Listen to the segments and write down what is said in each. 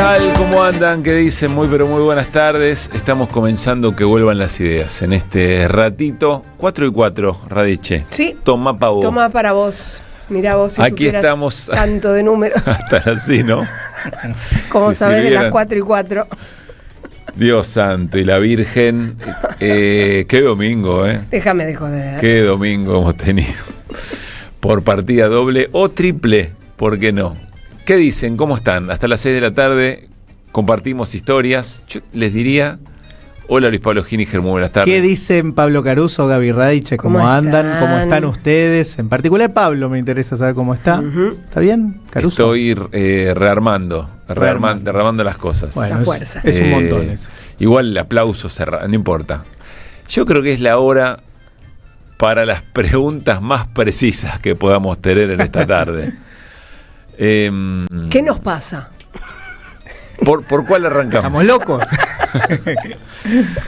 tal? ¿Cómo andan? ¿Qué dicen? Muy pero muy buenas tardes. Estamos comenzando que vuelvan las ideas. En este ratito, 4:04, Radiche. Sí. Toma pa' vos. Toma para vos. Mirá vos si Aquí estamos. Tanto de números. Hasta así, ¿no? Como si sabés de las 4:04. Dios santo y la Virgen. Qué domingo, ¿eh? Déjame de joder. Qué domingo hemos tenido. Por partida doble o triple, ¿por qué no? ¿Qué dicen? ¿Cómo están? Hasta las 6 de la tarde compartimos historias. Yo les diría, hola Luis Pablo Giniger, muy buenas tardes. ¿Qué dicen Pablo Caruso, Gaby Radiche? ¿Cómo andan? ¿Cómo están ustedes? En particular Pablo, me interesa saber cómo está. ¿Está bien, Caruso? Estoy rearmando las cosas. Bueno, fuerza. Es un montón eso. Igual el aplauso no importa. Yo creo que es la hora para las preguntas más precisas que podamos tener en esta tarde. ¿Qué nos pasa? ¿Por cuál arrancamos? ¿Estamos locos?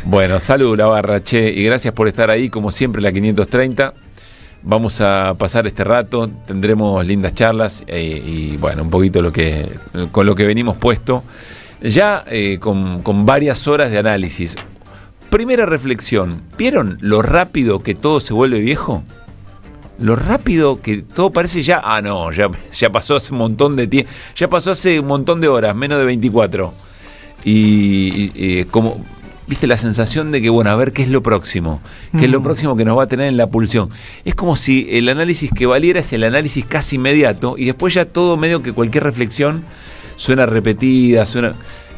Bueno, salud la barra, che, y gracias por estar ahí, como siempre, la 530. Vamos a pasar este rato, tendremos lindas charlas y bueno, un poquito con lo que venimos puesto. Ya con varias horas de análisis. Primera reflexión, ¿vieron lo rápido que todo se vuelve viejo? Lo rápido que todo parece ya pasó hace un montón de tiempo, ya pasó hace un montón de horas, menos de 24. Y como, viste, la sensación de que, bueno, a ver qué es lo próximo, qué es lo próximo que nos va a tener en la pulsión. Es como si el análisis que valiera es el análisis casi inmediato y después ya todo medio que cualquier reflexión suena repetida, suena...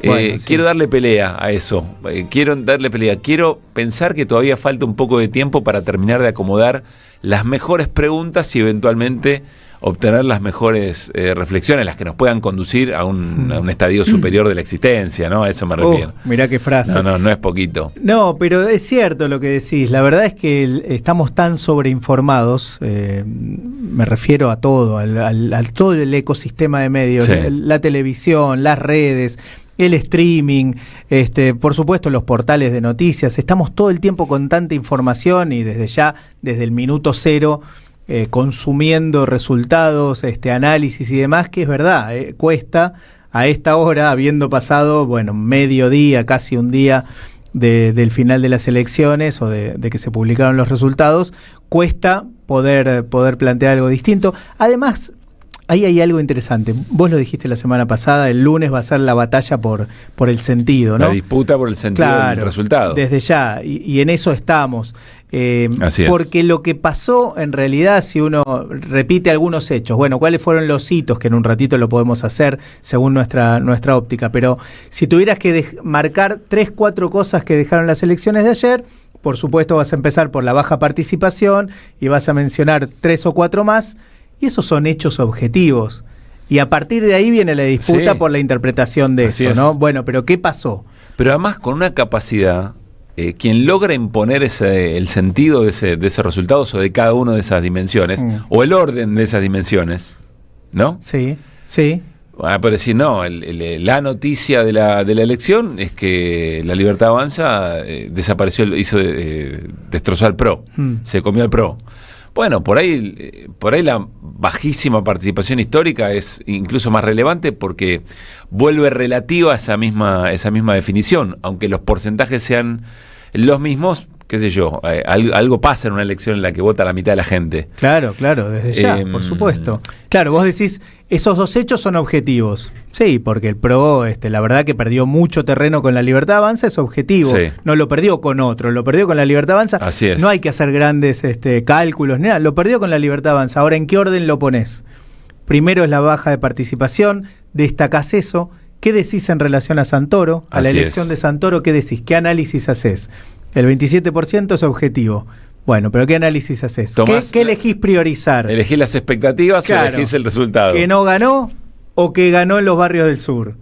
Bueno, sí. Quiero darle pelea a eso, quiero pensar que todavía falta un poco de tiempo para terminar de acomodar las mejores preguntas y eventualmente obtener las mejores reflexiones, las que nos puedan conducir a un estadio superior de la existencia, ¿no? A eso me refiero. Mirá qué frase. No es poquito. No, pero es cierto lo que decís. La verdad es que estamos tan sobreinformados, me refiero a todo, al todo el ecosistema de medios, sí. La televisión, las redes, el streaming, por supuesto los portales de noticias. Estamos todo el tiempo con tanta información y desde el minuto cero, consumiendo resultados, análisis y demás, que es verdad, cuesta a esta hora, habiendo pasado, bueno, mediodía, casi un día del final de las elecciones o de que se publicaron los resultados, cuesta poder plantear algo distinto. Además, ahí hay algo interesante. Vos lo dijiste la semana pasada, el lunes va a ser la batalla por el sentido, ¿no? La disputa por el sentido del resultado. Desde ya, y en eso estamos. Así es. Porque lo que pasó, en realidad, si uno repite algunos hechos, bueno, ¿cuáles fueron los hitos? Que en un ratito lo podemos hacer según nuestra óptica, pero si tuvieras que marcar 3-4 cosas que dejaron las elecciones de ayer, por supuesto vas a empezar por la baja participación y vas a mencionar 3 o 4 más, y esos son hechos objetivos. Y a partir de ahí viene la disputa, sí, por la interpretación de eso, ¿no? Bueno, pero ¿qué pasó? Pero además con una capacidad, quien logra imponer el sentido de ese resultado o de cada una de esas dimensiones, o el orden de esas dimensiones, ¿no? Sí, sí. Pero decir, no, la noticia de la elección es que La Libertad Avanza desapareció, destrozó al PRO, se comió al PRO. Bueno, por ahí la bajísima participación histórica es incluso más relevante porque vuelve relativa a esa misma definición, aunque los porcentajes sean los mismos, qué sé yo, algo pasa en una elección en la que vota la mitad de la gente. Claro, desde ya, por supuesto. Claro, vos decís, esos dos hechos son objetivos. Sí, porque el PRO, la verdad que perdió mucho terreno con La Libertad Avanza, es objetivo. Sí. No lo perdió con otro, lo perdió con La Libertad Avanza. Así es. No hay que hacer grandes cálculos, nada, lo perdió con La Libertad Avanza. Ahora, ¿en qué orden lo ponés? Primero es la baja de participación, destacás eso. ¿Qué decís en relación a Santoro? A la elección de Santoro, ¿qué decís? ¿Qué análisis haces? El 27% es objetivo. Bueno, pero ¿qué análisis haces? ¿Qué elegís priorizar? ¿Elegís las expectativas, claro, o elegís el resultado? ¿Que no ganó o que ganó en los barrios del sur?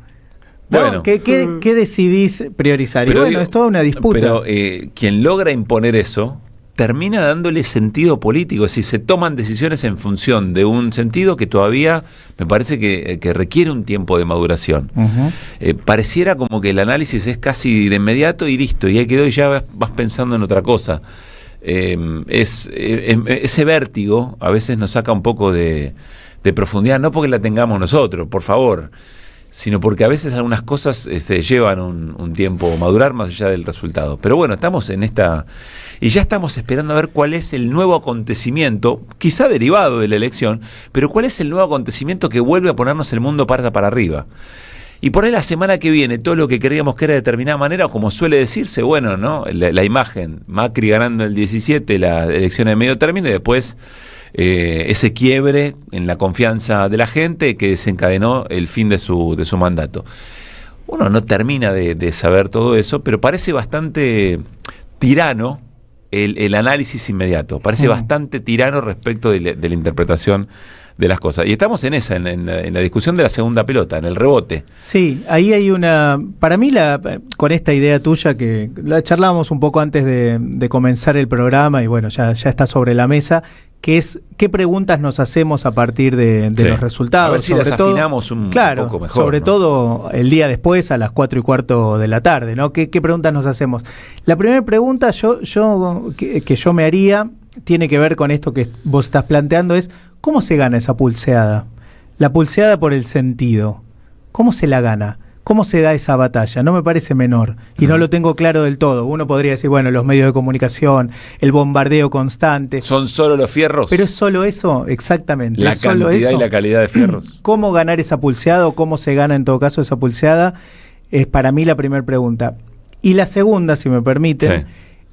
¿No? Bueno. ¿Qué decidís priorizar? Pero y bueno, es toda una disputa. Pero quien logra imponer eso termina dándole sentido político, es decir, se toman decisiones en función de un sentido que todavía me parece que requiere un tiempo de maduración. Pareciera como que el análisis es casi de inmediato y listo, y ahí quedó y ya vas pensando en otra cosa. Ese vértigo a veces nos saca un poco de profundidad, no porque la tengamos nosotros, por favor, sino porque a veces algunas cosas llevan un tiempo madurar más allá del resultado. Pero bueno, estamos en esta... Y ya estamos esperando a ver cuál es el nuevo acontecimiento, quizá derivado de la elección, pero cuál es el nuevo acontecimiento que vuelve a ponernos el mundo para arriba. Y por ahí la semana que viene, todo lo que creíamos que era de determinada manera, o como suele decirse, bueno, ¿no? La imagen, Macri ganando el 17, la elección de medio término, y después ese quiebre en la confianza de la gente que desencadenó el fin de su mandato. Uno no termina de saber todo eso, pero parece bastante tirano el análisis inmediato, parece bastante tirano respecto de la interpretación de las cosas. Y estamos en esa, en la discusión de la segunda pelota, en el rebote. Sí, ahí hay una... Para mí, con esta idea tuya, que la charlábamos un poco antes de comenzar el programa, y bueno, ya está sobre la mesa, que es qué preguntas nos hacemos a partir de los resultados. A ver si sobre las afinamos un poco mejor. Sobre ¿no? todo el día después, a las 4:15 de la tarde, ¿no? ¿Qué preguntas nos hacemos? La primera pregunta que yo me haría tiene que ver con esto que vos estás planteando, es ¿cómo se gana esa pulseada? La pulseada por el sentido. ¿Cómo se la gana? ¿Cómo se da esa batalla? No me parece menor y no lo tengo claro del todo. Uno podría decir, bueno, los medios de comunicación, el bombardeo constante. ¿Son solo los fierros? Pero es solo eso, exactamente. La ¿Es solo cantidad eso? y la calidad de fierros. ¿Cómo ganar esa pulseada o cómo se gana en todo caso esa pulseada? Es para mí la primera pregunta. Y la segunda, si me permiten,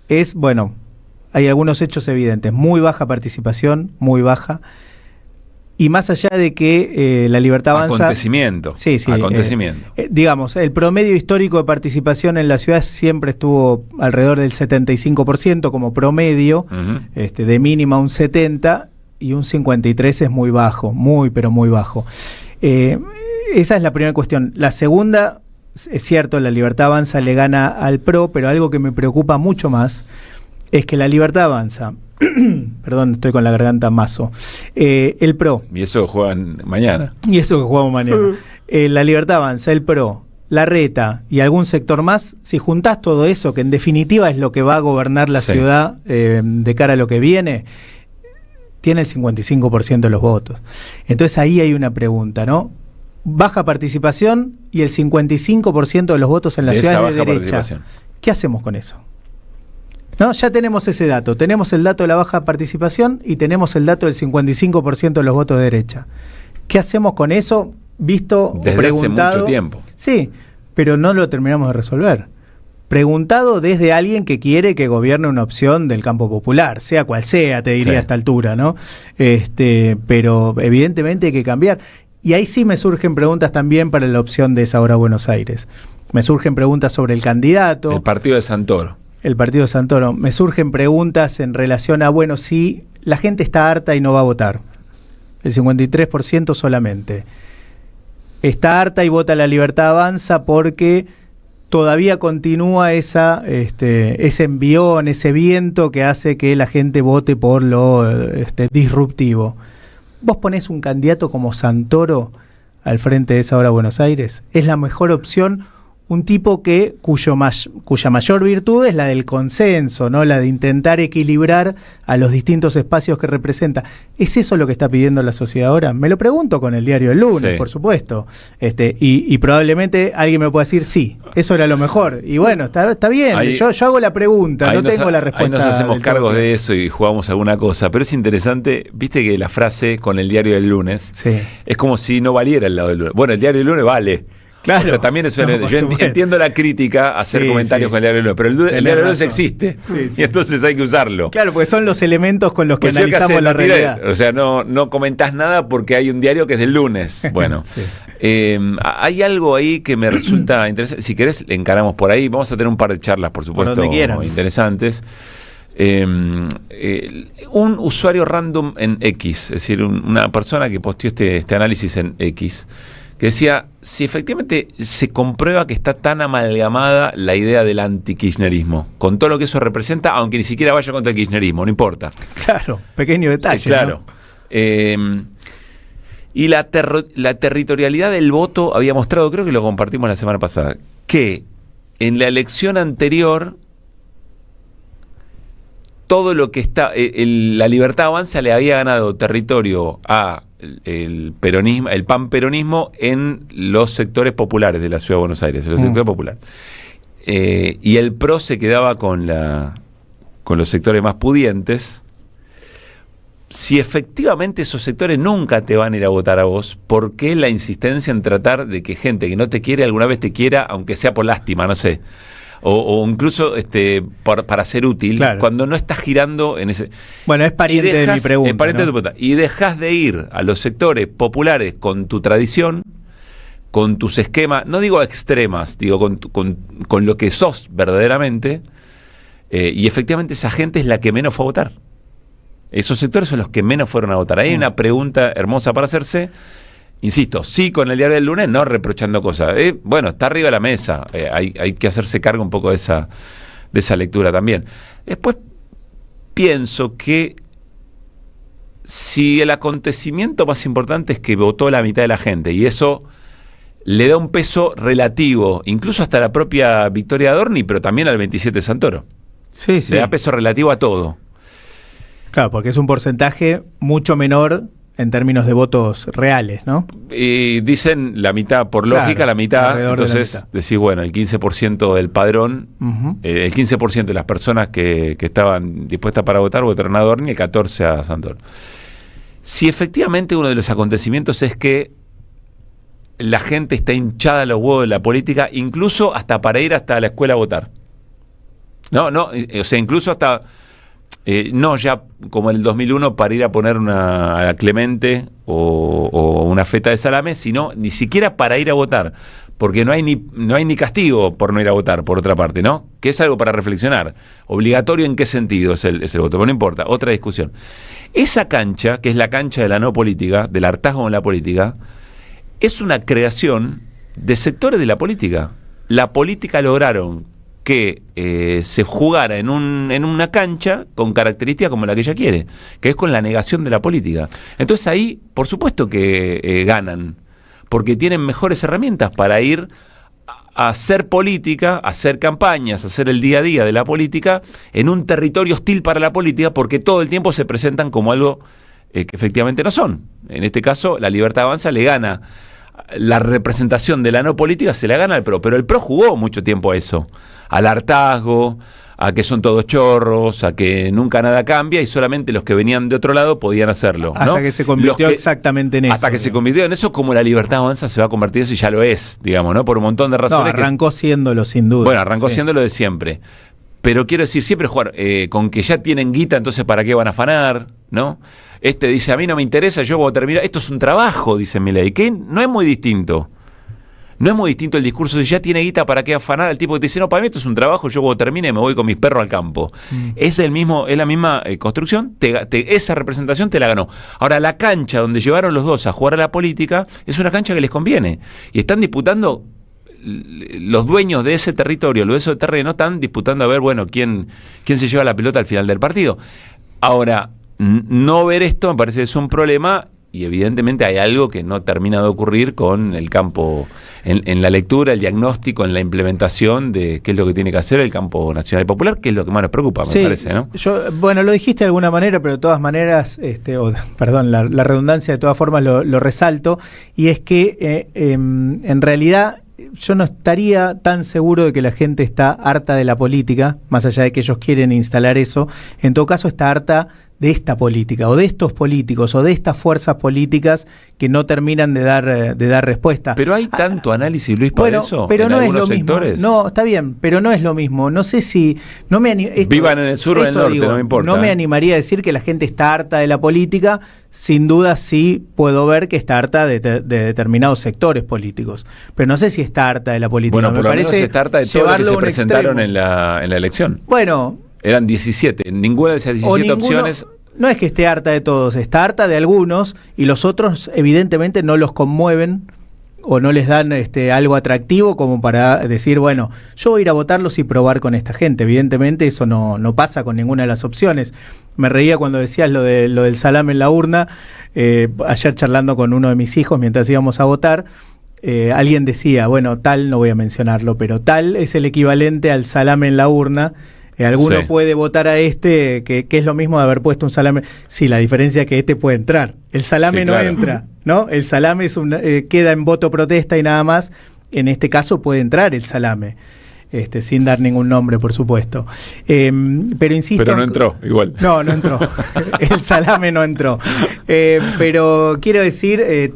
es, bueno, hay algunos hechos evidentes. Muy baja participación, muy baja. Y más allá de que la Libertad Avanza... Acontecimiento. Sí. Acontecimiento. Digamos, el promedio histórico de participación en la ciudad siempre estuvo alrededor del 75% como promedio, de mínima un 70%, y un 53% es muy bajo, pero muy bajo. Esa es la primera cuestión. La segunda, es cierto, la Libertad Avanza le gana al PRO, pero algo que me preocupa mucho más es que la Libertad Avanza... Perdón, estoy con la garganta mazo. El PRO. Y eso juegan mañana. Y eso que jugamos mañana. La Libertad Avanza, el PRO, la Reta y algún sector más, si juntás todo eso, que en definitiva es lo que va a gobernar la ciudad de cara a lo que viene, tiene el 55% de los votos. Entonces ahí hay una pregunta, ¿no? Baja participación y el 55% de los votos en la ciudad es de derecha. ¿Qué hacemos con eso? No, ya tenemos ese dato. Tenemos el dato de la baja participación y tenemos el dato del 55% de los votos de derecha. ¿Qué hacemos con eso? Visto o preguntado. Hace mucho tiempo. Sí, pero no lo terminamos de resolver. Preguntado desde alguien que quiere que gobierne una opción del campo popular, sea cual sea, te diría a esta altura, ¿no? Pero evidentemente hay que cambiar. Y ahí sí me surgen preguntas también para la opción de Sabor a Buenos Aires. Me surgen preguntas sobre el candidato. El partido de Santoro. El partido de Santoro. Me surgen preguntas en relación a, bueno, si la gente está harta y no va a votar. El 53% solamente. Está harta y vota La Libertad Avanza porque todavía continúa ese envión, ese viento que hace que la gente vote por lo disruptivo. ¿Vos ponés un candidato como Santoro al frente de esa hora Buenos Aires? ¿Es la mejor opción? Un tipo cuya mayor virtud es la del consenso, ¿no? La de intentar equilibrar a los distintos espacios que representa. ¿Es eso lo que está pidiendo la sociedad ahora? Me lo pregunto con el diario El Lunes, por supuesto. Y probablemente alguien me pueda decir, sí, eso era lo mejor. Y bueno, está bien. Ahí, yo hago la pregunta, no tengo la respuesta. Ahí nos hacemos cargos de eso y jugamos alguna cosa. Pero es interesante, viste que la frase con el diario del Lunes es como si no valiera el lado del Lunes. Bueno, el diario del Lunes vale. Claro. O sea, también es yo entiendo la crítica a hacer comentarios con el diario del Lunes, pero el diario del Lunes existe y entonces hay que usarlo. Claro, porque son los elementos con los que analizamos la realidad. O sea, no comentás nada porque hay un diario que es del lunes. Bueno, hay algo ahí que me resulta interesante. Si querés, encaramos por ahí. Vamos a tener un par de charlas, por supuesto, interesantes. Un usuario random en X, es decir, una persona que posteó este análisis en X, que decía, si efectivamente se comprueba que está tan amalgamada la idea del anti-kirchnerismo, con todo lo que eso representa, aunque ni siquiera vaya contra el kirchnerismo, no importa. Claro, pequeño detalle. Claro. ¿No? Y la territorialidad del voto había mostrado, creo que lo compartimos la semana pasada, que en la elección anterior, todo lo que está, la Libertad Avanza le había ganado territorio a el peronismo, el panperonismo en los sectores populares de la Ciudad de Buenos Aires, en los sectores populares. Y el PRO se quedaba con los sectores más pudientes. Si efectivamente esos sectores nunca te van a ir a votar a vos, ¿por qué la insistencia en tratar de que gente que no te quiere alguna vez te quiera, aunque sea por lástima, no sé? O incluso para ser útil, claro, cuando no estás girando en ese... Bueno, es pariente de mi pregunta. Es pariente, ¿no?, de tu pregunta. Y dejas de ir a los sectores populares con tu tradición, con tus esquemas, no digo extremas, digo con lo que sos verdaderamente, y efectivamente esa gente es la que menos fue a votar. Esos sectores son los que menos fueron a votar. Hay una pregunta hermosa para hacerse. Insisto, sí con el diario del lunes, no reprochando cosas. Bueno, está arriba de la mesa. Hay que hacerse cargo un poco de esa lectura también. Después pienso que si el acontecimiento más importante es que votó la mitad de la gente, y eso le da un peso relativo, incluso hasta la propia victoria de Adorni, pero también al 27 de Santoro. Sí, sí. Le da peso relativo a todo. Claro, porque es un porcentaje mucho menor en términos de votos reales, ¿no? Y dicen la mitad, por lógica, claro, la mitad. Entonces la mitad. Decís, bueno, el 15% del padrón, el 15% de las personas que estaban dispuestas para votar, votaron a Adorni, y el 14% a Santoro. Si efectivamente uno de los acontecimientos es que la gente está hinchada a los huevos de la política, incluso hasta para ir hasta la escuela a votar. No, o sea, incluso hasta... no ya como en el 2001 para ir a poner a Clemente o una feta de salame, sino ni siquiera para ir a votar, porque no hay ni castigo por no ir a votar, por otra parte, ¿no? Que es algo para reflexionar. ¿Obligatorio en qué sentido es el voto? Pero no importa, otra discusión. Esa cancha, que es la cancha de la no política, del hartazgo en la política, es una creación de sectores de la política. La política lograron que se jugara en una cancha con características como la que ella quiere, que es con la negación de la política. Entonces ahí, por supuesto que ganan, porque tienen mejores herramientas para ir a hacer política, a hacer campañas, a hacer el día a día de la política en un territorio hostil para la política, porque todo el tiempo se presentan como algo que efectivamente no son. En este caso, la Libertad Avanza le gana. La representación de la no política se la gana al PRO, pero el PRO jugó mucho tiempo a eso, al hartazgo, a que son todos chorros, a que nunca nada cambia y solamente los que venían de otro lado podían hacerlo, ¿no? Hasta que se convirtió exactamente en eso. Hasta que se convirtió en eso, como la Libertad Avanza se va a convertir en eso, y ya lo es, digamos, ¿no? Por un montón de razones. No, arrancó siéndolo, sin duda. Bueno, arrancó siéndolo de siempre. Pero quiero decir, siempre jugar con que ya tienen guita, entonces ¿para qué van a afanar? ¿No? Dice, a mí no me interesa, yo voy a terminar. Esto es un trabajo, dice Milei, que no es muy distinto. No es muy distinto el discurso de ya tiene guita, ¿para qué afanar? El tipo que te dice, no, para mí esto es un trabajo, yo cuando termine me voy con mis perros al campo. Es la misma construcción, esa representación te la ganó. Ahora, la cancha donde llevaron los dos a jugar a la política es una cancha que les conviene. Y están disputando, los dueños de ese territorio, los de ese terreno, están disputando a ver, bueno, quién se lleva la pelota al final del partido. Ahora, no ver esto me parece que es un problema, y evidentemente hay algo que no termina de ocurrir con el campo, en la lectura, el diagnóstico, en la implementación de qué es lo que tiene que hacer el campo nacional y popular, que es lo que más nos preocupa, me parece, ¿no? Bueno, lo dijiste de alguna manera, pero de todas maneras, la redundancia de todas formas lo resalto, y es que en realidad yo no estaría tan seguro de que la gente está harta de la política, más allá de que ellos quieren instalar eso. En todo caso está harta de esta política, o de estos políticos, o de estas fuerzas políticas que no terminan de dar respuesta. Pero hay tanto análisis, Luis, para eso, pero en no algunos es lo sectores. Mismo. No, está bien, pero no es lo mismo. No sé si... Vivan en el sur o en el norte, no me importa. No me animaría a decir que la gente está harta de la política. Sin duda sí puedo ver que está harta de determinados sectores políticos. Pero no sé si está harta de la política. Bueno, por lo menos está harta de todo lo que se presentaron en la elección. Bueno... Eran 17, ninguna de esas 17 opciones... No es que esté harta de todos, está harta de algunos, y los otros evidentemente no los conmueven o no les dan algo atractivo como para decir, bueno, yo voy a ir a votarlos y probar con esta gente. Evidentemente eso no pasa con ninguna de las opciones. Me reía cuando decías lo del salame en la urna. Ayer charlando con uno de mis hijos mientras íbamos a votar, alguien decía, bueno, tal, no voy a mencionarlo, pero tal es el equivalente al salame en la urna. Alguno Sí. puede votar a que es lo mismo de haber puesto un salame. Sí, la diferencia es que puede entrar. El salame Sí, no claro. entra, ¿no? El salame queda en voto protesta y nada más. En este caso puede entrar el salame. Sin dar ningún nombre, por supuesto. Pero insisto... Pero no entró, igual. No entró. El salame no entró. Pero quiero decir,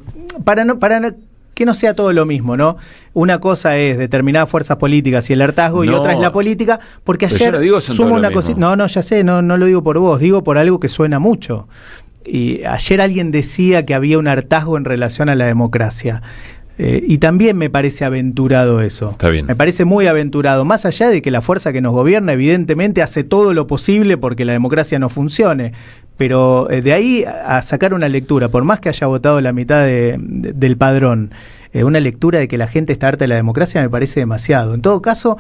que no sea todo lo mismo, ¿no? Una cosa es determinadas fuerzas políticas y el hartazgo, y No. otra es la política, porque Pero ayer yo no digo son sumo todo lo una mismo. cosita. No, ya sé, no lo digo por vos, digo por algo que suena mucho. Y ayer alguien decía que había un hartazgo en relación a la democracia. Y también me parece aventurado eso. Está bien. Me parece muy aventurado, más allá de que la fuerza que nos gobierna evidentemente hace todo lo posible porque la democracia no funcione. Pero de ahí a sacar una lectura, por más que haya votado la mitad del padrón, una lectura de que la gente está harta de la democracia me parece demasiado. En todo caso,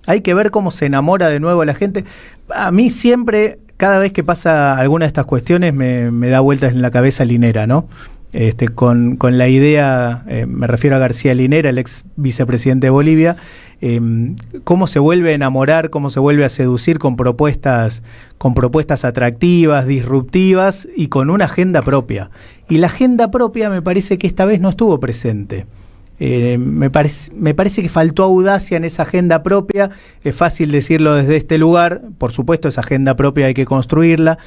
hay que ver cómo se enamora de nuevo la gente. A mí siempre, cada vez que pasa alguna de estas cuestiones, me da vueltas en la cabeza Linera, ¿no? Con la idea, me refiero a García Linera, el ex vicepresidente de Bolivia, cómo se vuelve a enamorar, cómo se vuelve a seducir con propuestas atractivas, disruptivas y con una agenda propia. Y la agenda propia me parece que esta vez no estuvo presente. Me parece que faltó audacia en esa agenda propia. Es fácil decirlo desde este lugar, por supuesto esa agenda propia hay que construirla.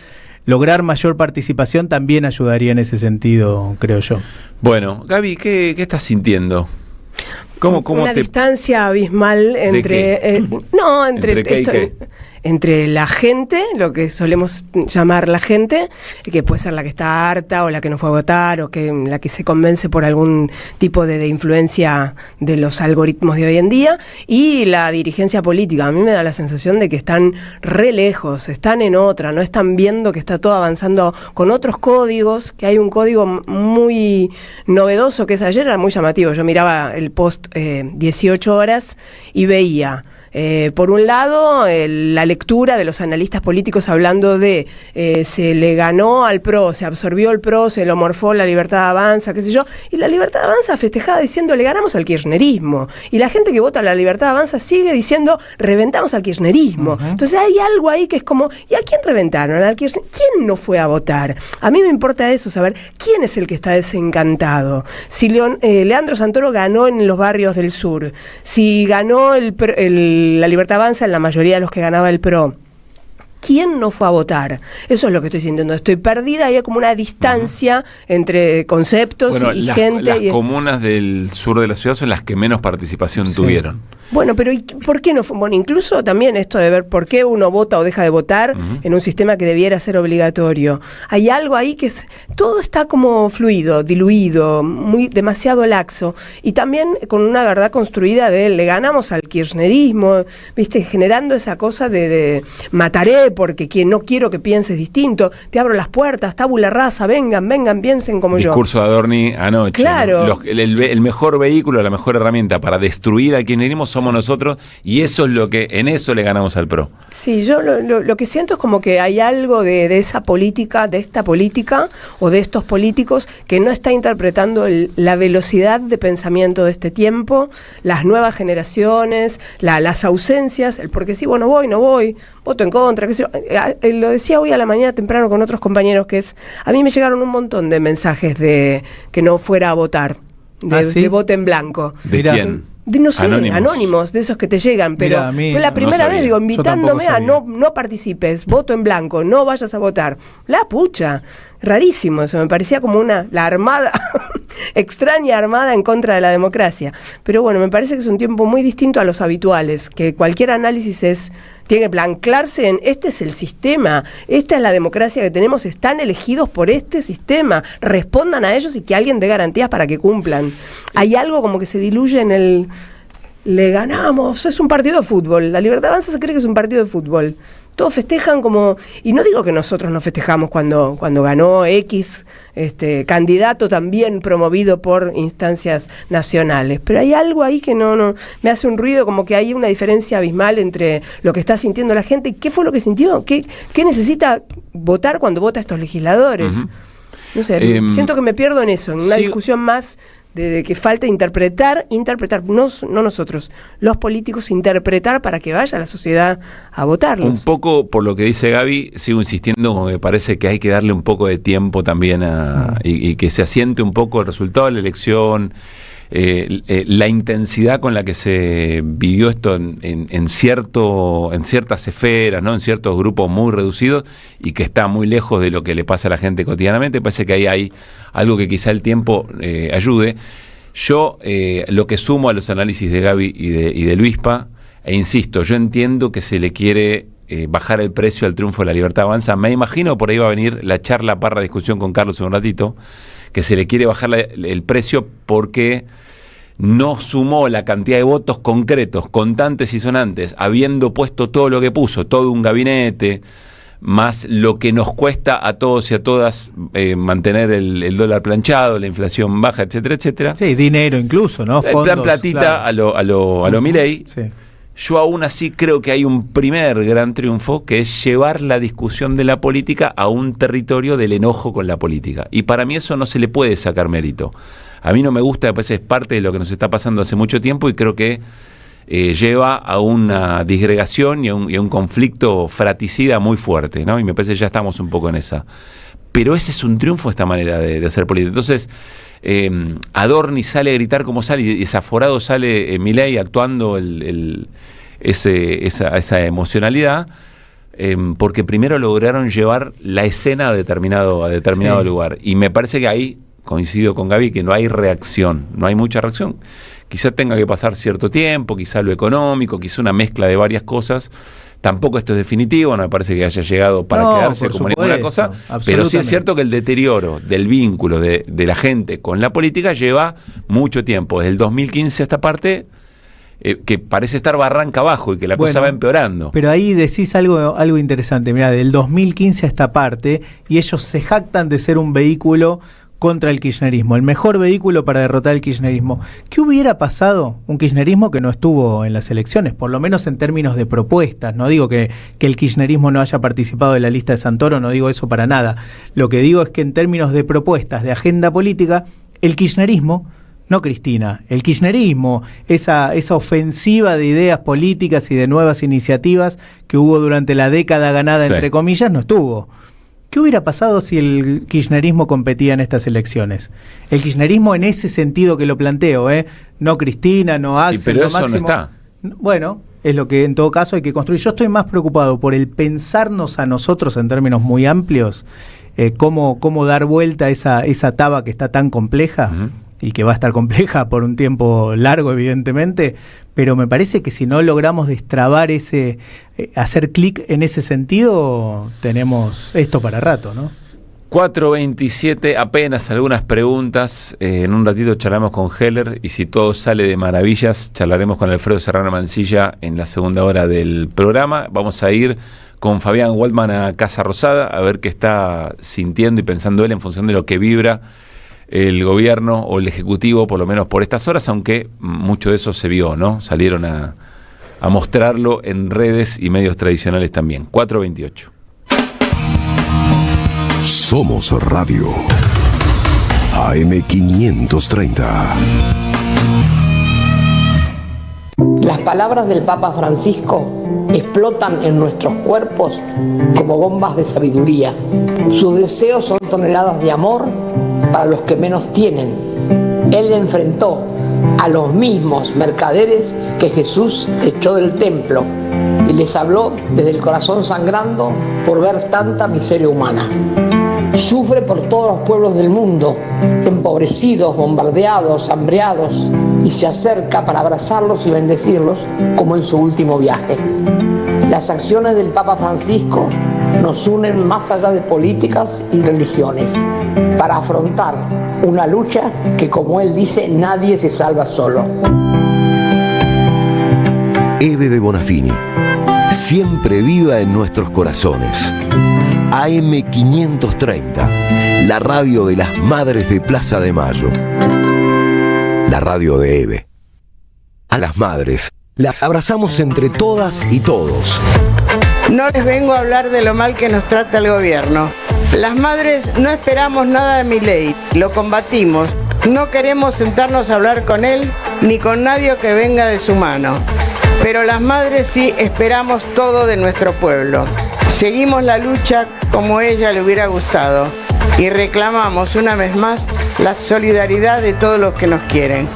Lograr mayor participación también ayudaría en ese sentido, creo yo. Bueno, Gaby, ¿qué estás sintiendo? ¿Cómo una te... distancia abismal entre ¿Entre qué y qué? Entre la gente, lo que solemos llamar la gente, que puede ser la que está harta o la que no fue a votar o que la que se convence por algún tipo de influencia de los algoritmos de hoy en día, y la dirigencia política. A mí me da la sensación de que están re lejos, están en otra, no están viendo que está todo avanzando con otros códigos, que hay un código muy novedoso que es ayer, era muy llamativo. Yo miraba el post 18 horas y veía... por un lado, la lectura de los analistas políticos hablando de se le ganó al PRO, se absorbió el PRO, se lo morfó la Libertad Avanza, qué sé yo, y la Libertad Avanza festejaba diciendo le ganamos al kirchnerismo, y la gente que vota a la Libertad Avanza sigue diciendo reventamos al kirchnerismo. Uh-huh. Entonces hay algo ahí que es como, ¿y a quién reventaron? ¿Al kirchnerismo? ¿Quién no fue a votar? A mí me importa eso, saber quién es el que está desencantado. Si Leandro Santoro ganó en los barrios del sur, si ganó la Libertad Avanza en la mayoría de los que ganaba el PRO, ¿quién no fue a votar? Eso es lo que estoy sintiendo. Estoy perdida, hay como una distancia entre conceptos y gente. Las comunas del sur de la ciudad son las que menos participación tuvieron. Bueno, pero ¿y por qué no fue? Bueno, incluso también esto de ver por qué uno vota o deja de votar en un sistema que debiera ser obligatorio. Hay algo ahí que todo está como fluido, diluido, demasiado laxo, y también con una verdad construida de le ganamos al kirchnerismo, ¿viste? Generando esa cosa de mataré porque no quiero que pienses distinto, te abro las puertas, tabula rasa, vengan, piensen como yo. Discurso de Adorni anoche. Claro. ¿No? El mejor vehículo, la mejor herramienta para destruir al kirchnerismo somos nosotros, y eso es lo que en eso le ganamos al PRO. Sí, yo lo que siento es como que hay algo de esa política, de esta política o de estos políticos que no está interpretando la velocidad de pensamiento de este tiempo, las nuevas generaciones, las ausencias, el porque sí, bueno, no voy, voto en contra, qué sé yo. Lo decía hoy a la mañana temprano con otros compañeros, a mí me llegaron un montón de mensajes de que no fuera a votar, de voto en blanco. ¿De quién? No sé, anónimos, de esos que te llegan, pero fue la primera vez, invitándome a no participes, voto en blanco, no vayas a votar. La pucha, rarísimo eso, me parecía como la armada, extraña armada en contra de la democracia. Pero bueno, me parece que es un tiempo muy distinto a los habituales, que cualquier análisis tiene que anclarse en este es el sistema, esta es la democracia que tenemos, están elegidos por este sistema, respondan a ellos y que alguien dé garantías para que cumplan. Hay algo como que se diluye en le ganamos, es un partido de fútbol, la Libertad Avanza se cree que es un partido de fútbol. Todos festejan como, y no digo que nosotros no festejamos cuando ganó X candidato también promovido por instancias nacionales, pero hay algo ahí que no me hace un ruido, como que hay una diferencia abismal entre lo que está sintiendo la gente y qué fue lo que sintió, qué necesita votar cuando vota a estos legisladores. No sé, siento que me pierdo en eso, en una discusión más de que falta interpretar, no nosotros, los políticos, interpretar para que vaya la sociedad a votarlos. Un poco por lo que dice Gaby, sigo insistiendo, como me parece que hay que darle un poco de tiempo también y que se asiente un poco el resultado de la elección, la intensidad con la que se vivió esto en ciertas esferas, ¿no? En ciertos grupos muy reducidos, y que está muy lejos de lo que le pasa a la gente cotidianamente. Parece que ahí hay algo que quizá el tiempo ayude. Yo lo que sumo a los análisis de Gaby y de Luispa, e insisto, yo entiendo que se le quiere bajar el precio al triunfo de La Libertad Avanza. Me imagino por ahí va a venir la charla / discusión con Carlos en un ratito, que se le quiere bajar el precio porque no sumó la cantidad de votos concretos, contantes y sonantes, habiendo puesto todo lo que puso, todo un gabinete, más lo que nos cuesta a todos y a todas mantener el dólar planchado, la inflación baja, etcétera, etcétera. Sí, dinero incluso, ¿no? Fondos, el plan platita, claro. a lo Milei. Sí. Yo aún así creo que hay un primer gran triunfo, que es llevar la discusión de la política a un territorio del enojo con la política. Y para mí eso no se le puede sacar mérito. A mí no me gusta, después es parte de lo que nos está pasando hace mucho tiempo, y creo que lleva a una disgregación y a un conflicto fratricida muy fuerte, ¿no? Y me parece que ya estamos un poco en esa. Pero ese es un triunfo, esta manera de hacer política. Entonces, Adorni sale a gritar como sale, y desaforado sale Milei actuando esa emocionalidad, porque primero lograron llevar la escena a determinado sí. lugar. Y me parece que ahí, coincido con Gaby, que no hay reacción, no hay mucha reacción. Quizá tenga que pasar cierto tiempo, quizá lo económico, quizá una mezcla de varias cosas. Tampoco esto es definitivo, no me parece que haya llegado para quedarse como ninguna cosa, pero sí es cierto que el deterioro del vínculo de la gente con la política lleva mucho tiempo, desde el 2015 a esta parte, que parece estar barranca abajo y que la cosa va empeorando. Pero ahí decís algo interesante, mirá, del 2015 a esta parte, y ellos se jactan de ser un vehículo contra el kirchnerismo, el mejor vehículo para derrotar el kirchnerismo. ¿Qué hubiera pasado? Un kirchnerismo que no estuvo en las elecciones, por lo menos en términos de propuestas. No digo que el kirchnerismo no haya participado de la lista de Santoro, no digo eso para nada. Lo que digo es que en términos de propuestas, de agenda política, el kirchnerismo, no Cristina, el kirchnerismo, esa ofensiva de ideas políticas y de nuevas iniciativas que hubo durante la década ganada, sí, entre comillas, no estuvo. ¿Qué hubiera pasado si el kirchnerismo competía en estas elecciones? El kirchnerismo en ese sentido que lo planteo, no Cristina, no Axel, pero no eso Máximo. No está. Bueno, es lo que en todo caso hay que construir. Yo estoy más preocupado por el pensarnos a nosotros en términos muy amplios, cómo dar vuelta a esa taba que está tan compleja, uh-huh, y que va a estar compleja por un tiempo largo, evidentemente, pero me parece que si no logramos destrabar hacer clic en ese sentido, tenemos esto para rato, ¿no? 4:27, apenas algunas preguntas. En un ratito charlamos con Heller, y si todo sale de maravillas, charlaremos con Alfredo Serrano Mancilla en la segunda hora del programa. Vamos a ir con Fabián Waldman a Casa Rosada, a ver qué está sintiendo y pensando él en función de lo que vibra el gobierno o el ejecutivo, por lo menos por estas horas, aunque mucho de eso se vio, ¿no? Salieron a mostrarlo en redes y medios tradicionales también. 4:28. Somos Radio AM530. Las palabras del Papa Francisco explotan en nuestros cuerpos como bombas de sabiduría. Sus deseos son toneladas de amor para los que menos tienen. Él enfrentó a los mismos mercaderes que Jesús echó del templo y les habló desde el corazón sangrando por ver tanta miseria humana. Sufre por todos los pueblos del mundo, empobrecidos, bombardeados, hambreados, y se acerca para abrazarlos y bendecirlos como en su último viaje. Las acciones del Papa Francisco nos unen más allá de políticas y religiones para afrontar una lucha que, como él dice, nadie se salva solo. Eve de Bonafini, siempre viva en nuestros corazones. AM530, la radio de las madres de Plaza de Mayo. La radio de Eve. A las madres las abrazamos entre todas y todos. No les vengo a hablar de lo mal que nos trata el gobierno. Las madres no esperamos nada de Milei, lo combatimos, No queremos sentarnos a hablar con él ni con nadie que venga de su mano. Pero las madres sí esperamos todo de nuestro pueblo. Seguimos la lucha como ella le hubiera gustado y reclamamos una vez más la solidaridad de todos los que nos quieren.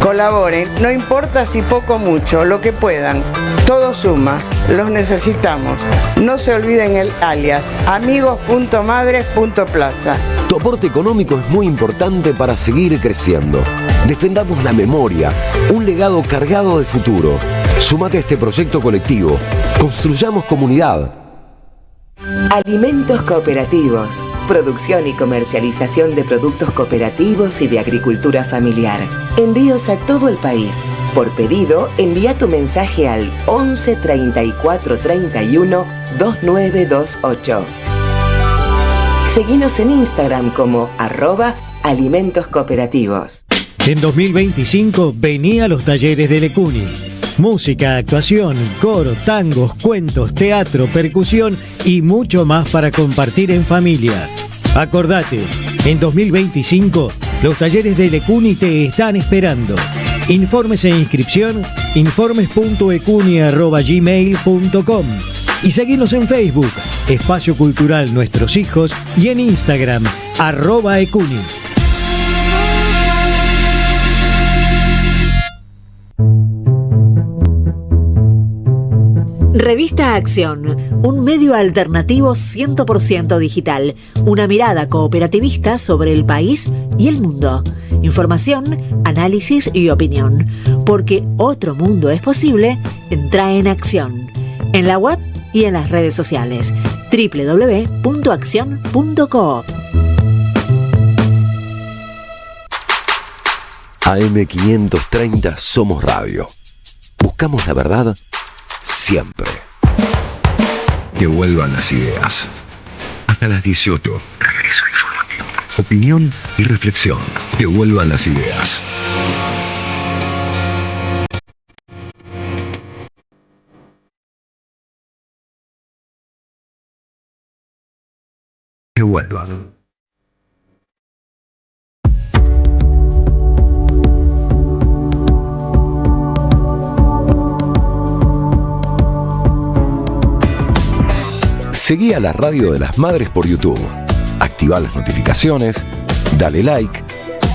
Colaboren, no importa si poco o mucho, lo que puedan. Todo suma, los necesitamos. No se olviden el alias, amigos.madres.plaza. Tu aporte económico es muy importante para seguir creciendo. Defendamos la memoria, un legado cargado de futuro. Súmate a este proyecto colectivo. Construyamos comunidad. Alimentos cooperativos. Producción y comercialización de productos cooperativos y de agricultura familiar. Envíos a todo el país. Por pedido, envía tu mensaje al 11 34 31 2928. Seguinos en Instagram como @alimentoscooperativos. En 2025 vení a los talleres de Lecuni. Música, actuación, coro, tangos, cuentos, teatro, percusión y mucho más para compartir en familia. Acordate, en 2025 los talleres de Lecuni te están esperando. Informes e inscripción, informes.ecuni@gmail.com y seguinos en Facebook, Espacio Cultural Nuestros Hijos, y en Instagram, @ecuni. Revista Acción, un medio alternativo 100% digital, una mirada cooperativista sobre el país y el mundo. Información, análisis y opinión. Porque otro mundo es posible, entra en Acción. En la web y en las redes sociales. www.accion.coop. AM530 Somos Radio. Buscamos la verdad siempre. Que vuelvan las ideas. Hasta las 18. Regreso informativo. Opinión y reflexión. Que vuelvan las ideas. Que vuelvan. Seguí a la Radio de las Madres por YouTube. Activa las notificaciones, dale like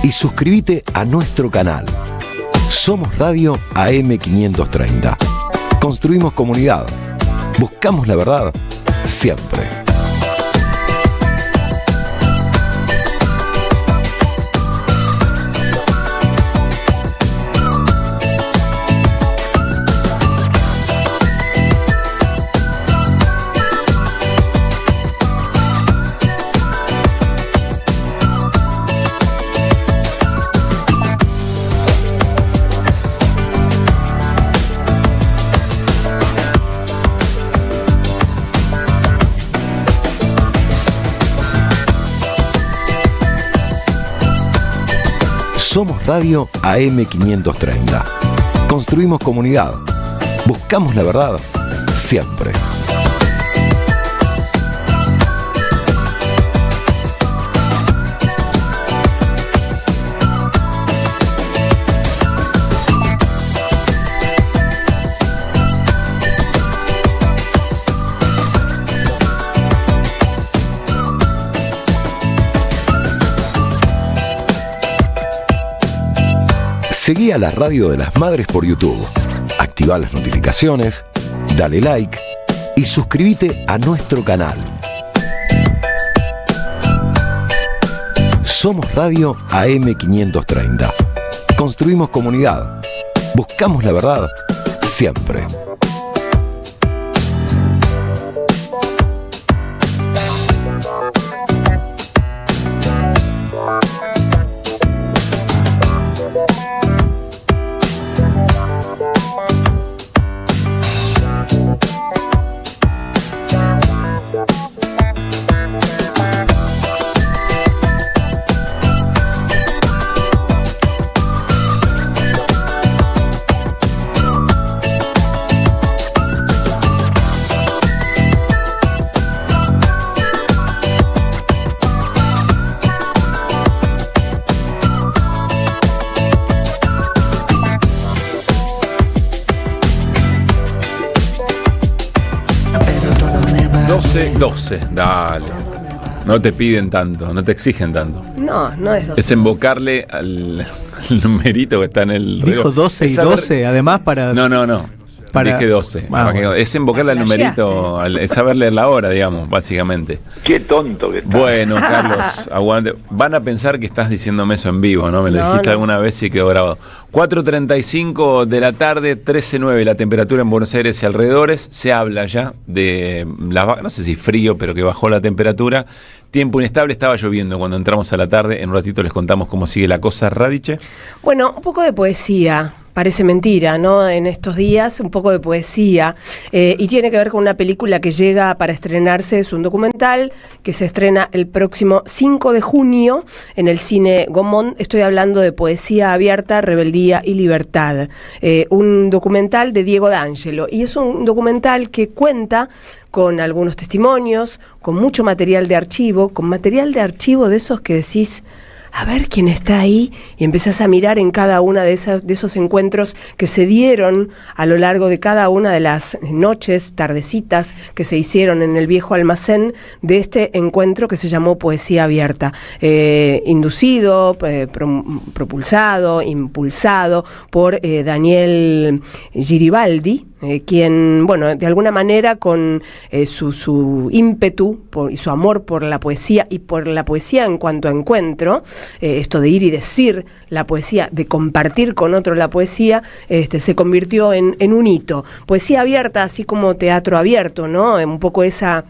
y suscríbete a nuestro canal. Somos Radio AM530. Construimos comunidad. Buscamos la verdad siempre. Somos Radio AM530. Construimos comunidad. Buscamos la verdad siempre. Seguí a la Radio de las Madres por YouTube. Activa las notificaciones, dale like y suscríbete a nuestro canal. Somos Radio AM530. Construimos comunidad. Buscamos la verdad siempre. 12, dale. No te piden tanto, no te exigen tanto. No, no es 12. Es invocarle al numerito que está en el reloj. Dijo 12 y saber, 12, además para... No. Dije 12. Bueno. Es invocarle al numerito, es saber leer la hora, digamos, básicamente. Qué tonto que está. Bueno, Carlos, aguante. Van a pensar que estás diciéndome eso en vivo, ¿no? Me lo dijiste alguna vez y quedó grabado. 4:35 de la tarde, 13:09 la temperatura en Buenos Aires y alrededores. Se habla ya de, no sé si frío, pero que bajó la temperatura. Tiempo inestable, estaba lloviendo cuando entramos a la tarde. En un ratito les contamos cómo sigue la cosa, Radiche. Bueno, un poco de poesía. Parece mentira, ¿no? En estos días, un poco de poesía. Y tiene que ver con una película que llega para estrenarse. Es un documental que se estrena el próximo 5 de junio en el cine Gaumont. Estoy hablando de Poesía Abierta, Rebeldía y Libertad. Un documental de Diego D'Angelo. Y es un documental que cuenta con algunos testimonios, con mucho material de archivo, con material de archivo de esos que decís... A ver quién está ahí, y empezás a mirar en cada una de esos encuentros que se dieron a lo largo de cada una de las noches, tardecitas que se hicieron en el viejo almacén de este encuentro que se llamó Poesía Abierta, inducido, propulsado, impulsado por Daniel Giribaldi, quien, bueno, de alguna manera con su ímpetu y su amor por la poesía y por la poesía en cuanto a encuentro, esto de ir y decir la poesía, de compartir con otro la poesía, se convirtió en un hito. Poesía abierta, así como teatro abierto, ¿no? Un poco esa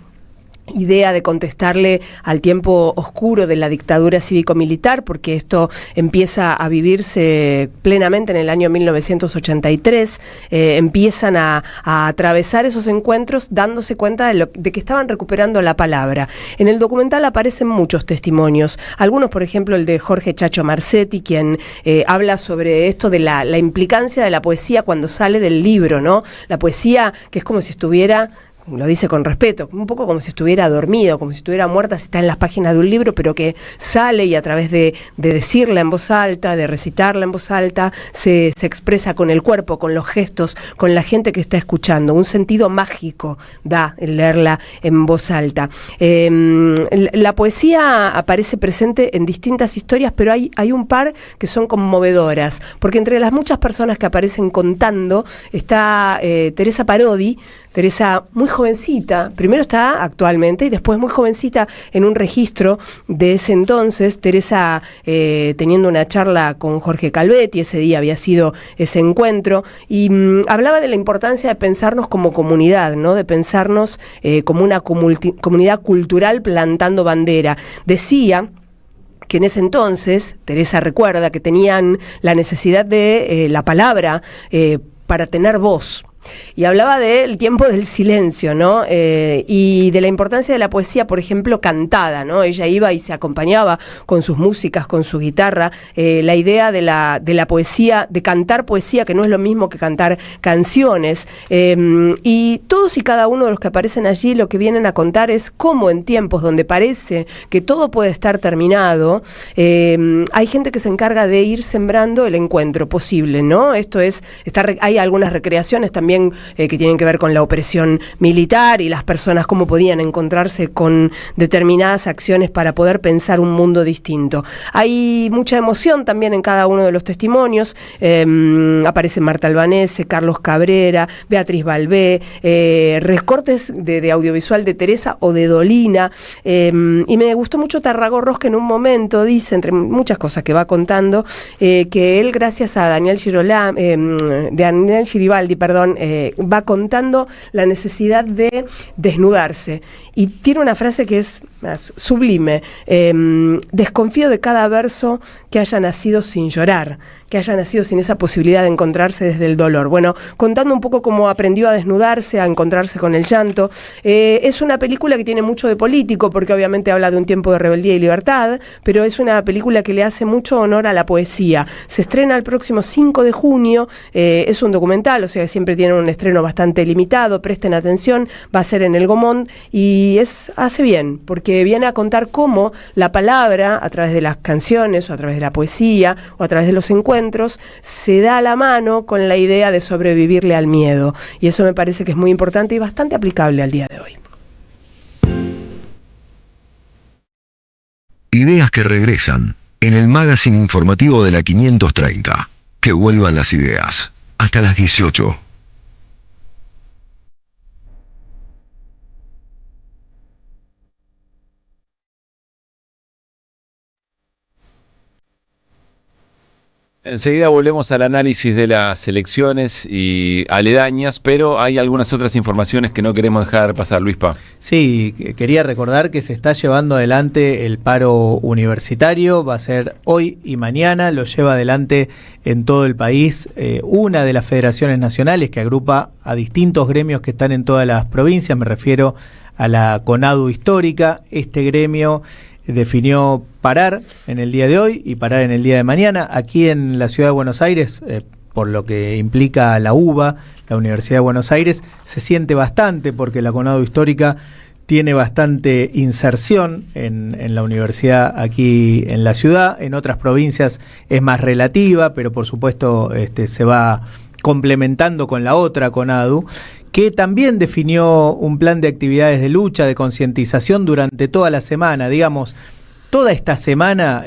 idea de contestarle al tiempo oscuro de la dictadura cívico-militar, porque esto empieza a vivirse plenamente en el año 1983, empiezan a atravesar esos encuentros dándose cuenta de que estaban recuperando la palabra. En el documental aparecen muchos testimonios, algunos, por ejemplo, el de Jorge Chacho Marcetti, quien habla sobre esto de la implicancia de la poesía cuando sale del libro, ¿no? La poesía que es como si estuviera... Lo dice con respeto, un poco como si estuviera dormido, como si estuviera muerta, si está en las páginas de un libro, pero que sale y a través de decirla en voz alta, de recitarla en voz alta, se expresa con el cuerpo, con los gestos, con la gente que está escuchando. Un sentido mágico da el leerla en voz alta. La poesía aparece presente en distintas historias, pero hay un par que son conmovedoras, porque entre las muchas personas que aparecen contando está Teresa Parodi. Teresa, muy jovencita, primero está actualmente y después muy jovencita en un registro de ese entonces. Teresa teniendo una charla con Jorge Calvetti, ese día había sido ese encuentro, y hablaba de la importancia de pensarnos como comunidad, ¿no? De pensarnos como una comunidad cultural plantando bandera. Decía que en ese entonces, Teresa recuerda que tenían la necesidad de la palabra para tener voz. Y hablaba del tiempo del silencio, ¿no? Y de la importancia de la poesía, por ejemplo, cantada, ¿no? Ella iba y se acompañaba con sus músicas, con su guitarra. La idea de la poesía, de cantar poesía, que no es lo mismo que cantar canciones. Y todos y cada uno de los que aparecen allí lo que vienen a contar es cómo en tiempos donde parece que todo puede estar terminado, hay gente que se encarga de ir sembrando el encuentro posible, ¿no? Esto es, hay algunas recreaciones también que tienen que ver con la opresión militar y las personas cómo podían encontrarse con determinadas acciones para poder pensar un mundo distinto. Hay mucha emoción también en cada uno de los testimonios. Aparece Marta Albanese, Carlos Cabrera, Beatriz Balbé, recortes de audiovisual de Teresa o de Dolina. Y me gustó mucho Tarragó Ros, que en un momento dice, entre muchas cosas que va contando, que él, gracias a Daniel Giribaldi, va contando la necesidad de desnudarse. Y tiene una frase que es sublime. Desconfío de cada verso que haya nacido sin llorar, que haya nacido sin esa posibilidad de encontrarse desde el dolor. Bueno, contando un poco cómo aprendió a desnudarse, a encontrarse con el llanto. Es una película que tiene mucho de político, porque obviamente habla de un tiempo de rebeldía y libertad, pero es una película que le hace mucho honor a la poesía. Se estrena el próximo 5 de junio, es un documental, o sea que siempre tiene un estreno bastante limitado, presten atención, va a ser en el Gaumont, y hace bien, porque viene a contar cómo la palabra, a través de las canciones, o a través de la poesía, o a través de los encuentros, se da la mano con la idea de sobrevivirle al miedo. Y eso me parece que es muy importante y bastante aplicable al día de hoy. Ideas que regresan en el magazine informativo de la 530. Que vuelvan las ideas. Hasta las 18. Enseguida volvemos al análisis de las elecciones y aledañas, pero hay algunas otras informaciones que no queremos dejar pasar, Luispa. Sí, quería recordar que se está llevando adelante el paro universitario, va a ser hoy y mañana, lo lleva adelante en todo el país una de las federaciones nacionales que agrupa a distintos gremios que están en todas las provincias, me refiero a la CONADU histórica. Este gremio definió parar en el día de hoy y parar en el día de mañana. Aquí en la ciudad de Buenos Aires, por lo que implica la UBA, la Universidad de Buenos Aires, se siente bastante porque la CONADU histórica tiene bastante inserción en la universidad aquí en la ciudad. En otras provincias es más relativa, pero por supuesto se va complementando con la otra CONADU, que también definió un plan de actividades de lucha, de concientización durante toda la semana. Digamos, toda esta semana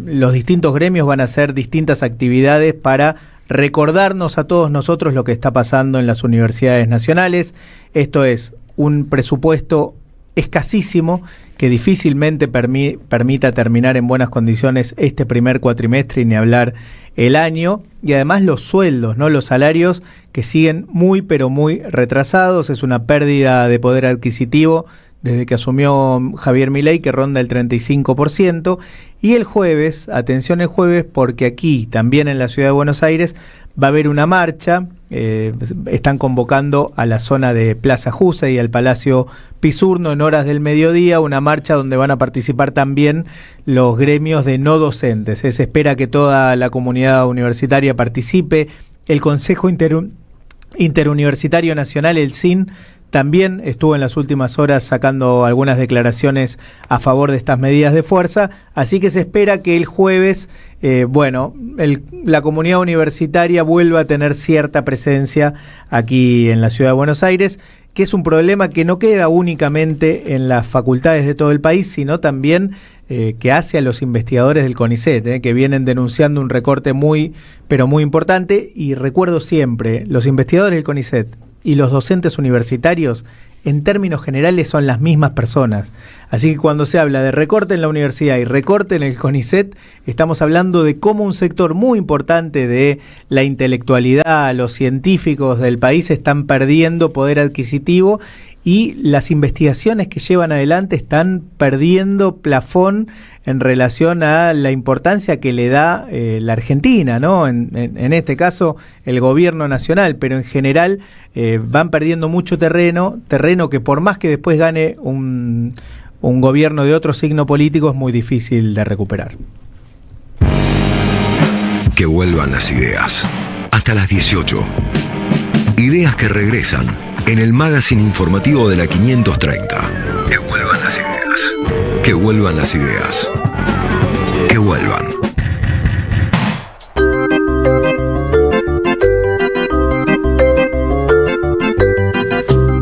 los distintos gremios van a hacer distintas actividades para recordarnos a todos nosotros lo que está pasando en las universidades nacionales. Esto es un presupuesto escasísimo que difícilmente permita terminar en buenas condiciones este primer cuatrimestre y ni hablar el año, y además los sueldos, ¿no? Los salarios que siguen muy pero muy retrasados. Es una pérdida de poder adquisitivo desde que asumió Javier Milei, que ronda el 35%, y el jueves, atención el jueves, porque aquí también en la ciudad de Buenos Aires va a haber una marcha. Están convocando a la zona de Plaza Jusa y al Palacio Pisurno en horas del mediodía, una marcha donde van a participar también los gremios de no docentes. Se espera que toda la comunidad universitaria participe. El Consejo Interuniversitario Nacional, el CIN, también estuvo en las últimas horas sacando algunas declaraciones a favor de estas medidas de fuerza, así que se espera que el jueves, la comunidad universitaria vuelva a tener cierta presencia aquí en la ciudad de Buenos Aires, que es un problema que no queda únicamente en las facultades de todo el país, sino también que hace a los investigadores del CONICET, que vienen denunciando un recorte muy, pero muy importante. Y recuerdo siempre, los investigadores del CONICET y los docentes universitarios, en términos generales, son las mismas personas. Así que cuando se habla de recorte en la universidad y recorte en el CONICET, estamos hablando de cómo un sector muy importante de la intelectualidad, los científicos del país están perdiendo poder adquisitivo y las investigaciones que llevan adelante están perdiendo plafón en relación a la importancia que le da la Argentina, ¿no? En este caso el gobierno nacional, pero en general van perdiendo mucho terreno que por más que después gane un gobierno de otro signo político es muy difícil de recuperar. Que vuelvan las ideas. Hasta las 18. Ideas que regresan en el magazine informativo de la 530. Que vuelvan las ideas. Que vuelvan las ideas. Que vuelvan.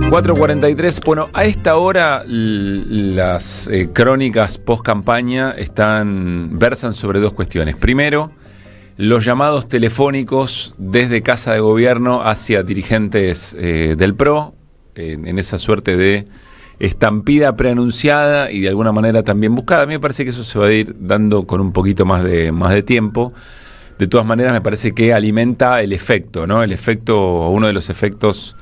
...4:43... Bueno, a esta hora las crónicas post-campaña versan sobre dos cuestiones. Primero, los llamados telefónicos desde Casa de Gobierno hacia dirigentes del PRO, en esa suerte de estampida preanunciada y de alguna manera también buscada. A mí me parece que eso se va a ir dando con un poquito más de tiempo. De todas maneras, me parece que alimenta el efecto, ¿no? El efecto, uno de los efectos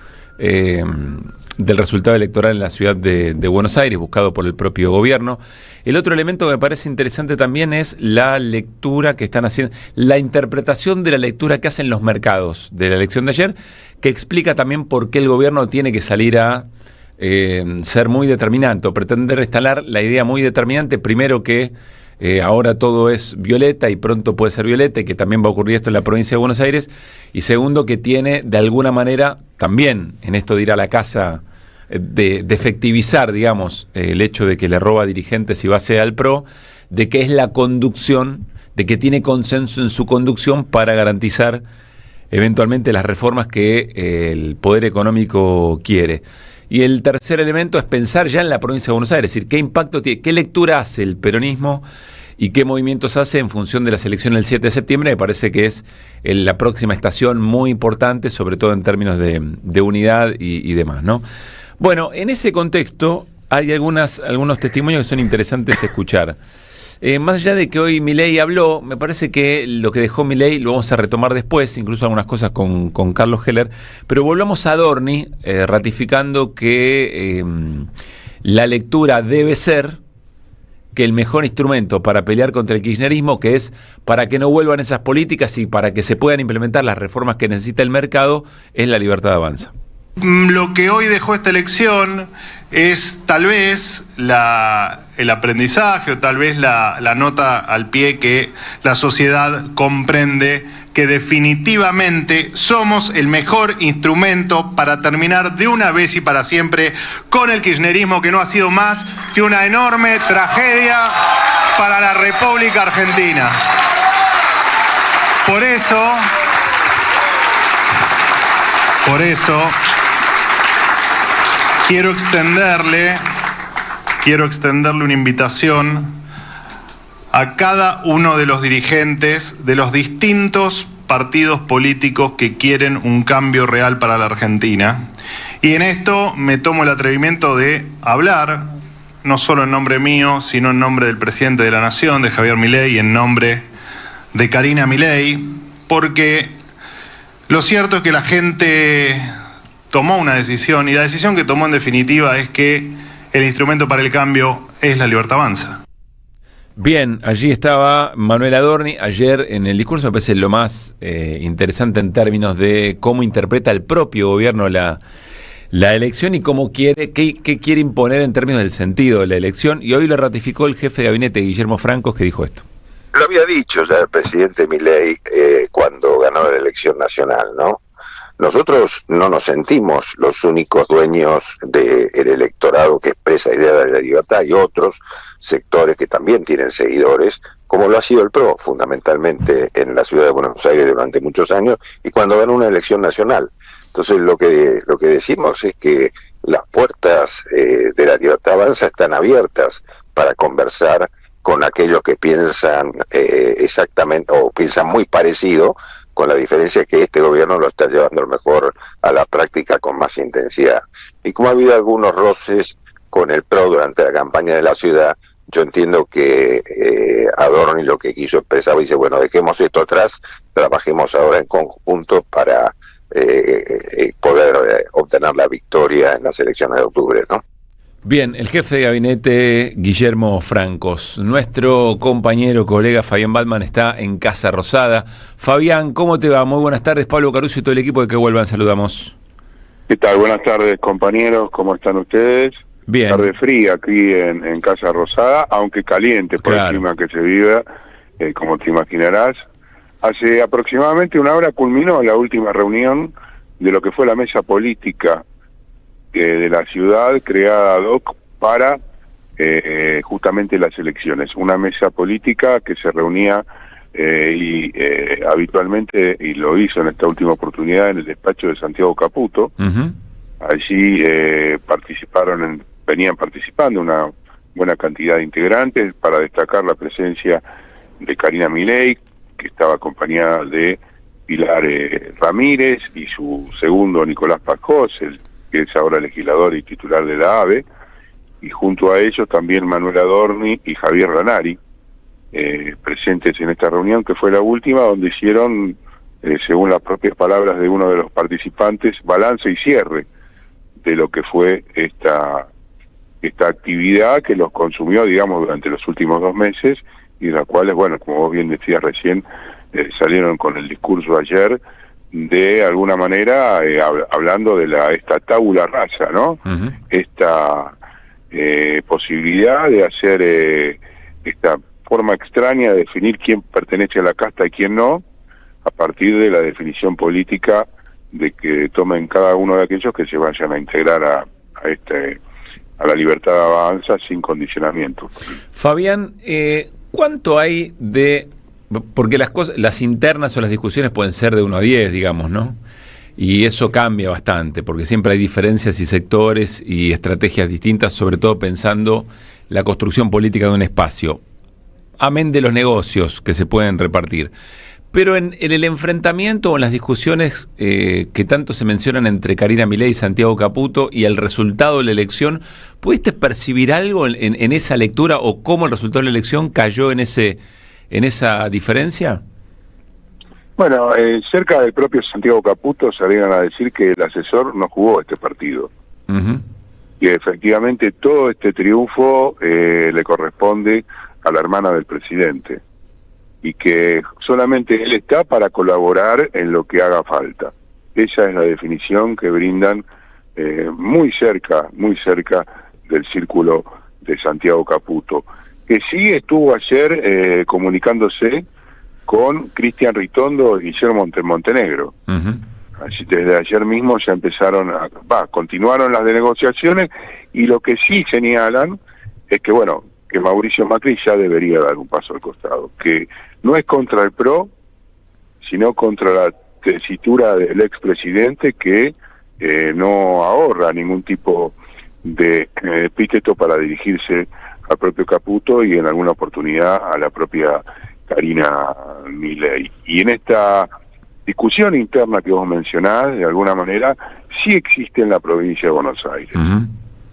del resultado electoral en la ciudad de Buenos Aires, buscado por el propio gobierno. El otro elemento que me parece interesante también es la lectura que están haciendo, la interpretación de la lectura que hacen los mercados de la elección de ayer, que explica también por qué el gobierno tiene que salir a ser muy determinante, o pretender instalar la idea muy determinante, primero que ahora todo es violeta y pronto puede ser violeta, y que también va a ocurrir esto en la provincia de Buenos Aires, y segundo que tiene de alguna manera también en esto de ir a la casa, de efectivizar, digamos, el hecho de que le roba dirigentes y base al PRO, de que es la conducción, de que tiene consenso en su conducción para garantizar eventualmente las reformas que el poder económico quiere. Y el tercer elemento es pensar ya en la provincia de Buenos Aires, es decir, qué impacto tiene, qué lectura hace el peronismo y qué movimientos hace en función de las elecciones del 7 de septiembre. Me parece que es la próxima estación muy importante, sobre todo en términos de unidad y demás, ¿no? Bueno, en ese contexto hay algunos testimonios que son interesantes escuchar. Más allá de que hoy Milei habló, me parece que lo que dejó Milei lo vamos a retomar después, incluso algunas cosas con Carlos Heller, pero volvamos a Adorni, ratificando que la lectura debe ser que el mejor instrumento para pelear contra el kirchnerismo, que es para que no vuelvan esas políticas y para que se puedan implementar las reformas que necesita el mercado, es la libertad de avanza. Lo que hoy dejó esta elección es tal vez el aprendizaje o tal vez la nota al pie que la sociedad comprende que definitivamente somos el mejor instrumento para terminar de una vez y para siempre con el kirchnerismo, que no ha sido más que una enorme tragedia para la República Argentina. Por eso quiero extenderle una invitación a cada uno de los dirigentes de los distintos partidos políticos que quieren un cambio real para la Argentina. Y en esto me tomo el atrevimiento de hablar, no solo en nombre mío, sino en nombre del presidente de la Nación, de Javier Milei, y en nombre de Karina Milei, porque lo cierto es que la gente tomó una decisión, y la decisión que tomó en definitiva es que el instrumento para el cambio es la libertad avanza. Bien, allí estaba Manuel Adorni. Ayer en el discurso me parece lo más interesante en términos de cómo interpreta el propio gobierno la elección y cómo qué quiere imponer en términos del sentido de la elección. Y hoy lo ratificó el jefe de gabinete, Guillermo Francos, que dijo esto. Lo había dicho ya el presidente Milei cuando ganó la elección nacional, ¿no? Nosotros no nos sentimos los únicos dueños del electorado que expresa ideas de la libertad. Hay otros sectores que también tienen seguidores, como lo ha sido el PRO, fundamentalmente en la ciudad de Buenos Aires durante muchos años, y cuando ganó una elección nacional. Entonces lo que decimos es que las puertas de la libertad avanza están abiertas para conversar con aquellos que piensan exactamente o piensan muy parecido, con la diferencia que este gobierno lo está llevando a lo mejor a la práctica con más intensidad. Y como ha habido algunos roces con el PRO durante la campaña de la ciudad, yo entiendo que Adorni lo que quiso expresar, dice, bueno, dejemos esto atrás, trabajemos ahora en conjunto para poder obtener la victoria en las elecciones de octubre, ¿no? Bien, el jefe de gabinete Guillermo Francos. Nuestro compañero, colega Fabián Batman está en Casa Rosada. Fabián, ¿cómo te va? Muy buenas tardes. Pablo Caruso y todo el equipo de Que Vuelvan saludamos. ¿Qué tal? Buenas tardes, compañeros. ¿Cómo están ustedes? Bien. Tarde fría aquí en Casa Rosada, aunque caliente por el clima que se vive, como te imaginarás. Hace aproximadamente una hora culminó la última reunión de lo que fue la mesa política de la ciudad, creada ad hoc para justamente las elecciones. Una mesa política que se reunía habitualmente, y lo hizo en esta última oportunidad, en el despacho de Santiago Caputo. Uh-huh. Allí venían participando una buena cantidad de integrantes, para destacar la presencia de Karina Milei, que estaba acompañada de Pilar Ramírez, y su segundo, Nicolás Pajós, que es ahora legislador y titular de la AVE, y junto a ellos también Manuel Adorni y Javier Ranari, presentes en esta reunión, que fue la última, donde hicieron, según las propias palabras de uno de los participantes, balance y cierre de lo que fue esta actividad que los consumió, digamos, durante los últimos 2 meses, y de las cuales, bueno, como vos bien decías recién, salieron con el discurso ayer, de alguna manera hablando de esta tabula rasa, ¿no? Uh-huh. Esta posibilidad de hacer esta forma extraña de definir quién pertenece a la casta y quién no, a partir de la definición política de que tomen cada uno de aquellos que se vayan a integrar a la libertad de avanza sin condicionamiento. Fabián, ¿cuánto hay de...? Porque las internas o las discusiones pueden ser de 1 a 10, digamos, ¿no? Y eso cambia bastante, porque siempre hay diferencias y sectores y estrategias distintas, sobre todo pensando la construcción política de un espacio, amén de los negocios que se pueden repartir. Pero en el enfrentamiento o en las discusiones que tanto se mencionan entre Karina Milei y Santiago Caputo y el resultado de la elección, ¿pudiste percibir algo en esa lectura o cómo el resultado de la elección cayó en esa diferencia? Bueno, cerca del propio Santiago Caputo salieron a decir que el asesor no jugó este partido. Uh-huh. Y efectivamente todo este triunfo le corresponde a la hermana del presidente. Y que solamente él está para colaborar en lo que haga falta. Esa es la definición que brindan muy cerca del círculo de Santiago Caputo, que sí estuvo ayer comunicándose con Cristian Ritondo y Guillermo Montenegro. Uh-huh. Así, desde ayer mismo ya continuaron las negociaciones, y lo que sí señalan es que, bueno, que Mauricio Macri ya debería dar un paso al costado, que no es contra el PRO, sino contra la tesitura del expresidente, que no ahorra ningún tipo de epíteto para dirigirse al propio Caputo y en alguna oportunidad a la propia Karina Milei. Y en esta discusión interna que vos mencionás, de alguna manera, sí existe en la provincia de Buenos Aires. Uh-huh.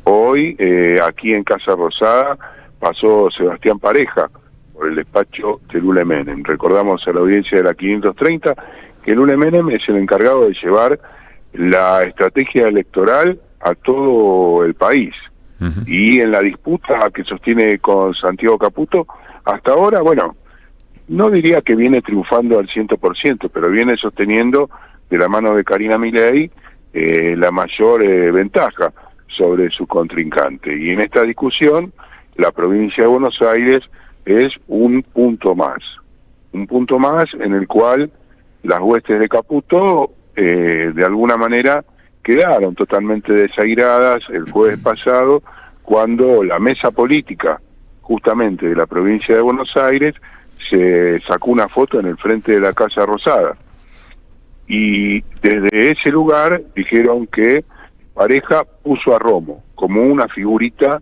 Hoy, aquí en Casa Rosada, pasó Sebastián Pareja por el despacho de Lule Menem. Recordamos a la audiencia de la 530 que Lule Menem es el encargado de llevar la estrategia electoral a todo el país. Uh-huh. Y en la disputa que sostiene con Santiago Caputo, hasta ahora, bueno, no diría que viene triunfando al 100%, pero viene sosteniendo de la mano de Karina Milei la mayor ventaja sobre su contrincante. Y en esta discusión, la provincia de Buenos Aires es un punto más en el cual las huestes de Caputo de alguna manera quedaron totalmente desairadas el jueves pasado, cuando la mesa política justamente de la provincia de Buenos Aires se sacó una foto en el frente de la Casa Rosada, y desde ese lugar dijeron que Pareja puso a Romo como una figurita,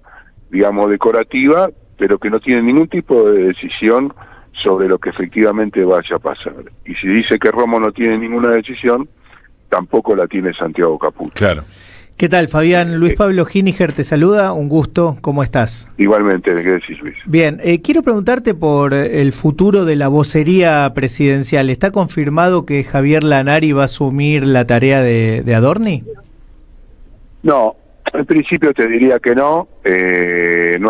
digamos, decorativa, pero que no tiene ningún tipo de decisión sobre lo que efectivamente vaya a pasar. Y si dice que Romo no tiene ninguna decisión, tampoco la tiene Santiago Caputo. Claro. ¿Qué tal, Fabián? Luis Pablo Giniger te saluda, un gusto, ¿cómo estás? Igualmente, ¿qué decís, Luis? Bien, quiero preguntarte por el futuro de la vocería presidencial. ¿Está confirmado que Javier Lanari va a asumir la tarea de Adorni? No, en principio te diría que no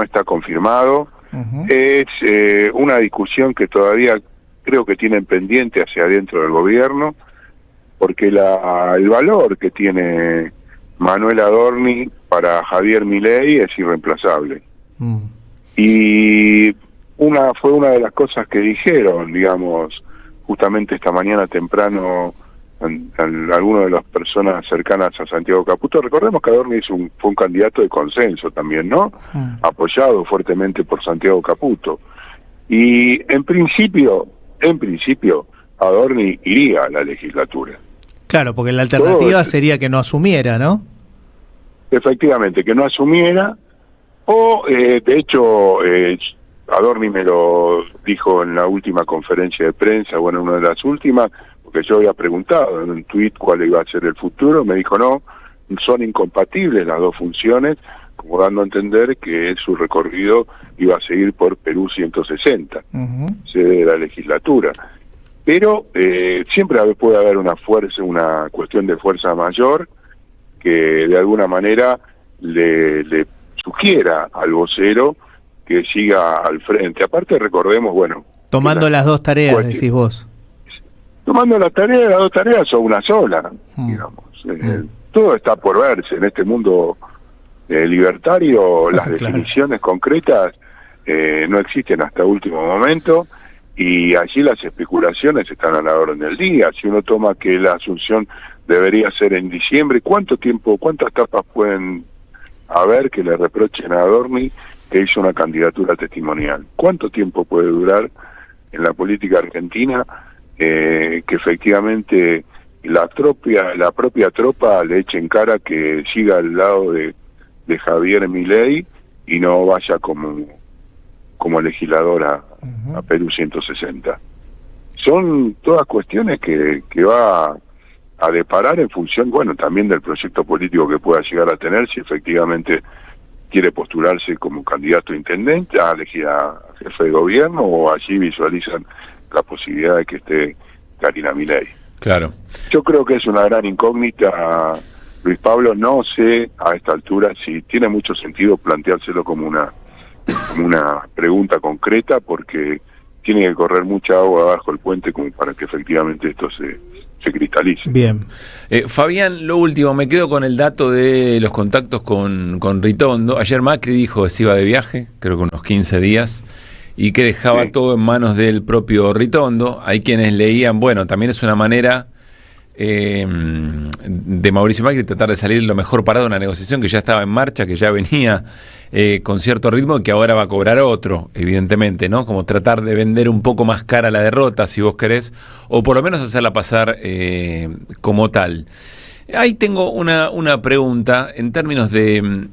está confirmado. Uh-huh. Es una discusión que todavía creo que tienen pendiente hacia adentro del gobierno, porque el valor que tiene Manuel Adorni para Javier Milei es irreemplazable. Y fue una de las cosas que dijeron, digamos, justamente esta mañana temprano, algunas de las personas cercanas a Santiago Caputo. Recordemos que Adorni fue un candidato de consenso también, ¿no? Apoyado fuertemente por Santiago Caputo. Y en principio, Adorni iría a la legislatura. Claro, porque la alternativa sería que no asumiera, ¿no? Efectivamente, que no asumiera, o de hecho Adorni me lo dijo en la última conferencia de prensa, bueno, una de las últimas, porque yo había preguntado en un tuit cuál iba a ser el futuro, me dijo no, son incompatibles las dos funciones, como dando a entender que su recorrido iba a seguir por Perú 160, sede de la legislatura. Pero siempre puede haber una cuestión de fuerza mayor que de alguna manera le sugiera al vocero que siga al frente. Aparte, recordemos, bueno... Tomando las dos tareas, decís vos. Tomando las dos tareas o una sola, digamos. Todo está por verse en este mundo libertario. Las definiciones concretas no existen hasta último momento, y allí las especulaciones están a la orden del día. Si uno toma que la asunción debería ser en diciembre, cuántas capas pueden haber que le reprochen a Adorni que hizo una candidatura testimonial? ¿Cuánto tiempo puede durar en la política argentina que efectivamente la propia tropa le eche en cara que siga al lado de Javier Milei y no vaya como legislador a Perú 160. Son todas cuestiones que va a deparar en función, bueno, también del proyecto político que pueda llegar a tener, si efectivamente quiere postularse como candidato a intendente, a elegir a jefe de gobierno, o allí visualizan la posibilidad de que esté Karina Milei. Claro. Yo creo que es una gran incógnita, Luis Pablo. No sé a esta altura si tiene mucho sentido planteárselo como una pregunta concreta, porque tiene que correr mucha agua abajo el puente como para que efectivamente esto se cristalice. Bien. Fabián, lo último, me quedo con el dato de los contactos con Ritondo. Ayer Macri dijo que se iba de viaje, creo que unos 15 días, y que dejaba todo en manos del propio Ritondo. Hay quienes leían, bueno, también es una manera de Mauricio Macri tratar de salir lo mejor parado en una negociación que ya estaba en marcha, que ya venía con cierto ritmo y que ahora va a cobrar otro, evidentemente, ¿no? Como tratar de vender un poco más cara la derrota, si vos querés, o por lo menos hacerla pasar como tal. Ahí tengo una pregunta en términos de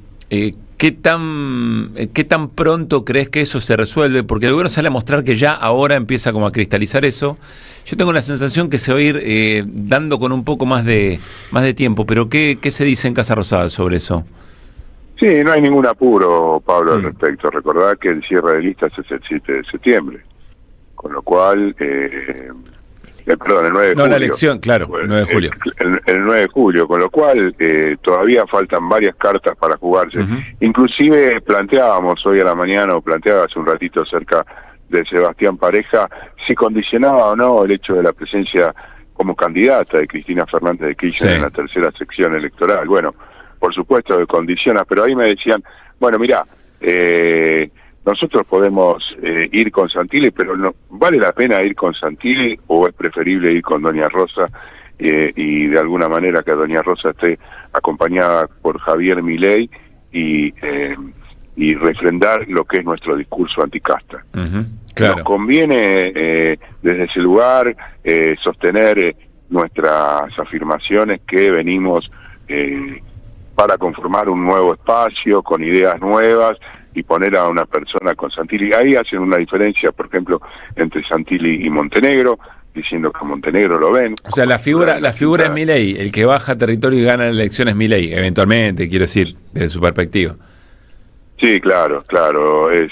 ¿qué tan pronto crees que eso se resuelve? Porque el gobierno sale a mostrar que ya ahora empieza como a cristalizar eso. Yo tengo la sensación que se va a ir dando con un poco más de tiempo, pero ¿qué se dice en Casa Rosada sobre eso? Sí, no hay ningún apuro, Pablo, al respecto. Recordad que el cierre de listas es el 7 de septiembre, con lo cual... perdón, el 9 de julio. No, la elección, claro, el 9 de julio. El 9 de julio, con lo cual todavía faltan varias cartas para jugarse. Inclusive planteábamos hoy a la mañana, o planteaba hace un ratito acerca de Sebastián Pareja, si condicionaba o no el hecho de la presencia como candidata de Cristina Fernández de Kirchner en la tercera sección electoral. Bueno, por supuesto que condiciona, pero ahí me decían, bueno, mirá, nosotros podemos ir con Santilli, pero no vale la pena ir con Santilli, o es preferible ir con Doña Rosa y de alguna manera que Doña Rosa esté acompañada por Javier Milei y refrendar lo que es nuestro discurso anticasta. Claro. Nos conviene desde ese lugar sostener nuestras afirmaciones que venimos para conformar un nuevo espacio con ideas nuevas y poner a una persona con Santilli. Ahí hacen una diferencia, por ejemplo, entre Santilli y Montenegro, diciendo que Montenegro lo ven. O sea, la figura es Milei, el que baja territorio y gana la elección es Milei, eventualmente, quiero decir, desde su perspectiva. Sí, claro, es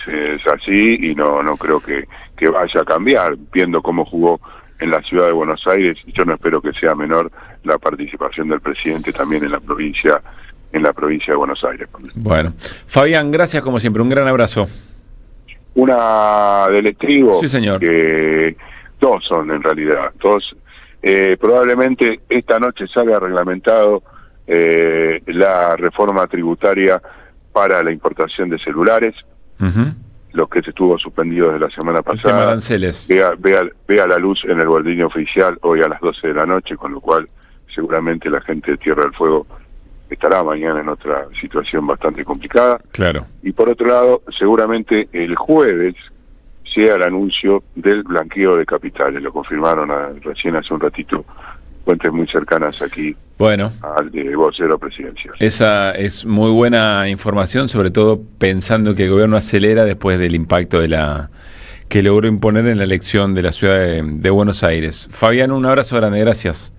así, y no creo que vaya a cambiar, viendo cómo jugó en la ciudad de Buenos Aires. Yo no espero que sea menor la participación del presidente también en la provincia de Buenos Aires. Bueno, Fabián, gracias como siempre, un gran abrazo. Una del estribo. Sí, señor. Que dos son en realidad, probablemente esta noche salga reglamentado la reforma tributaria para la importación de celulares, lo que se estuvo suspendido desde la semana pasada. El tema de aranceles. Vea la luz en el boletín oficial hoy a las 12 de la noche, con lo cual seguramente la gente de Tierra del Fuego estará mañana en otra situación bastante complicada. Claro. Y por otro lado, seguramente el jueves sea el anuncio del blanqueo de capitales. Lo confirmaron recién hace un ratito fuentes muy cercanas aquí. Bueno, al vocero presidencial. Esa es muy buena información, sobre todo pensando que el gobierno acelera después del impacto que logró imponer en la elección de la ciudad de Buenos Aires. Fabián, un abrazo grande, gracias.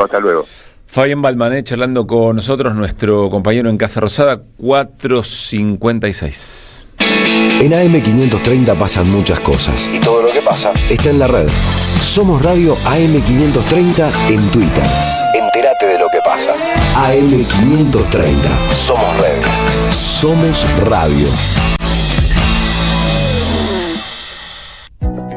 Hasta luego. Fabián Balmané charlando con nosotros, nuestro compañero en Casa Rosada, 4:56. En AM530 pasan muchas cosas. Y todo lo que pasa está en la red. Somos Radio AM530 en Twitter. Entérate de lo que pasa. AM530. Somos redes. Somos radio.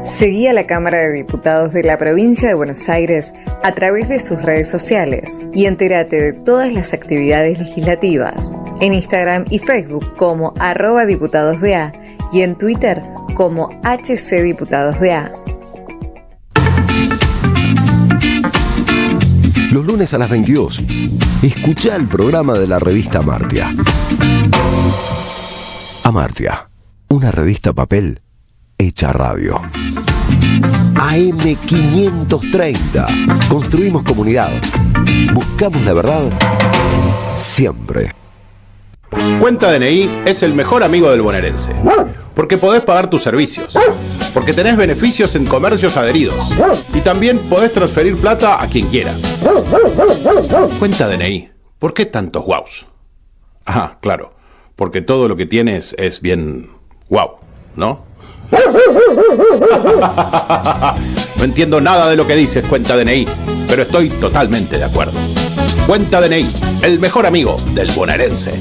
Seguí a la Cámara de Diputados de la Provincia de Buenos Aires a través de sus redes sociales y entérate de todas las actividades legislativas en Instagram y Facebook como @diputadosBA y en Twitter como HCDiputadosBA. Los lunes a las 22, escuchá el programa de la revista Amartya. Amartya, una revista papel hecha radio. AM530. Construimos comunidad. Buscamos la verdad siempre. Cuenta DNI es el mejor amigo del bonaerense, porque podés pagar tus servicios, porque tenés beneficios en comercios adheridos y también podés transferir plata a quien quieras. Cuenta DNI, ¿por qué tantos guaus? Ah, claro, porque todo lo que tienes es bien guau, ¿no? No entiendo nada de lo que dices, Cuenta DNI, pero estoy totalmente de acuerdo. Cuenta DNI, el mejor amigo del bonaerense.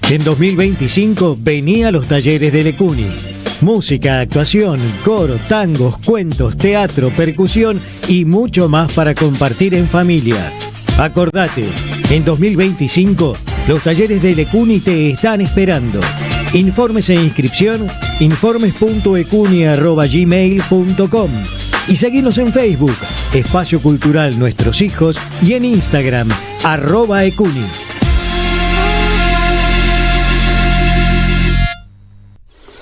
En 2025 vení a los talleres de Lecuni. Música, actuación, coro, tangos, cuentos, teatro, percusión y mucho más para compartir en familia. Acordate, en 2025 los talleres de Lecuni te están esperando. Informes e inscripción, informes.ecuni@gmail.com y seguinos en Facebook, Espacio Cultural Nuestros Hijos, y en Instagram, @ecuni.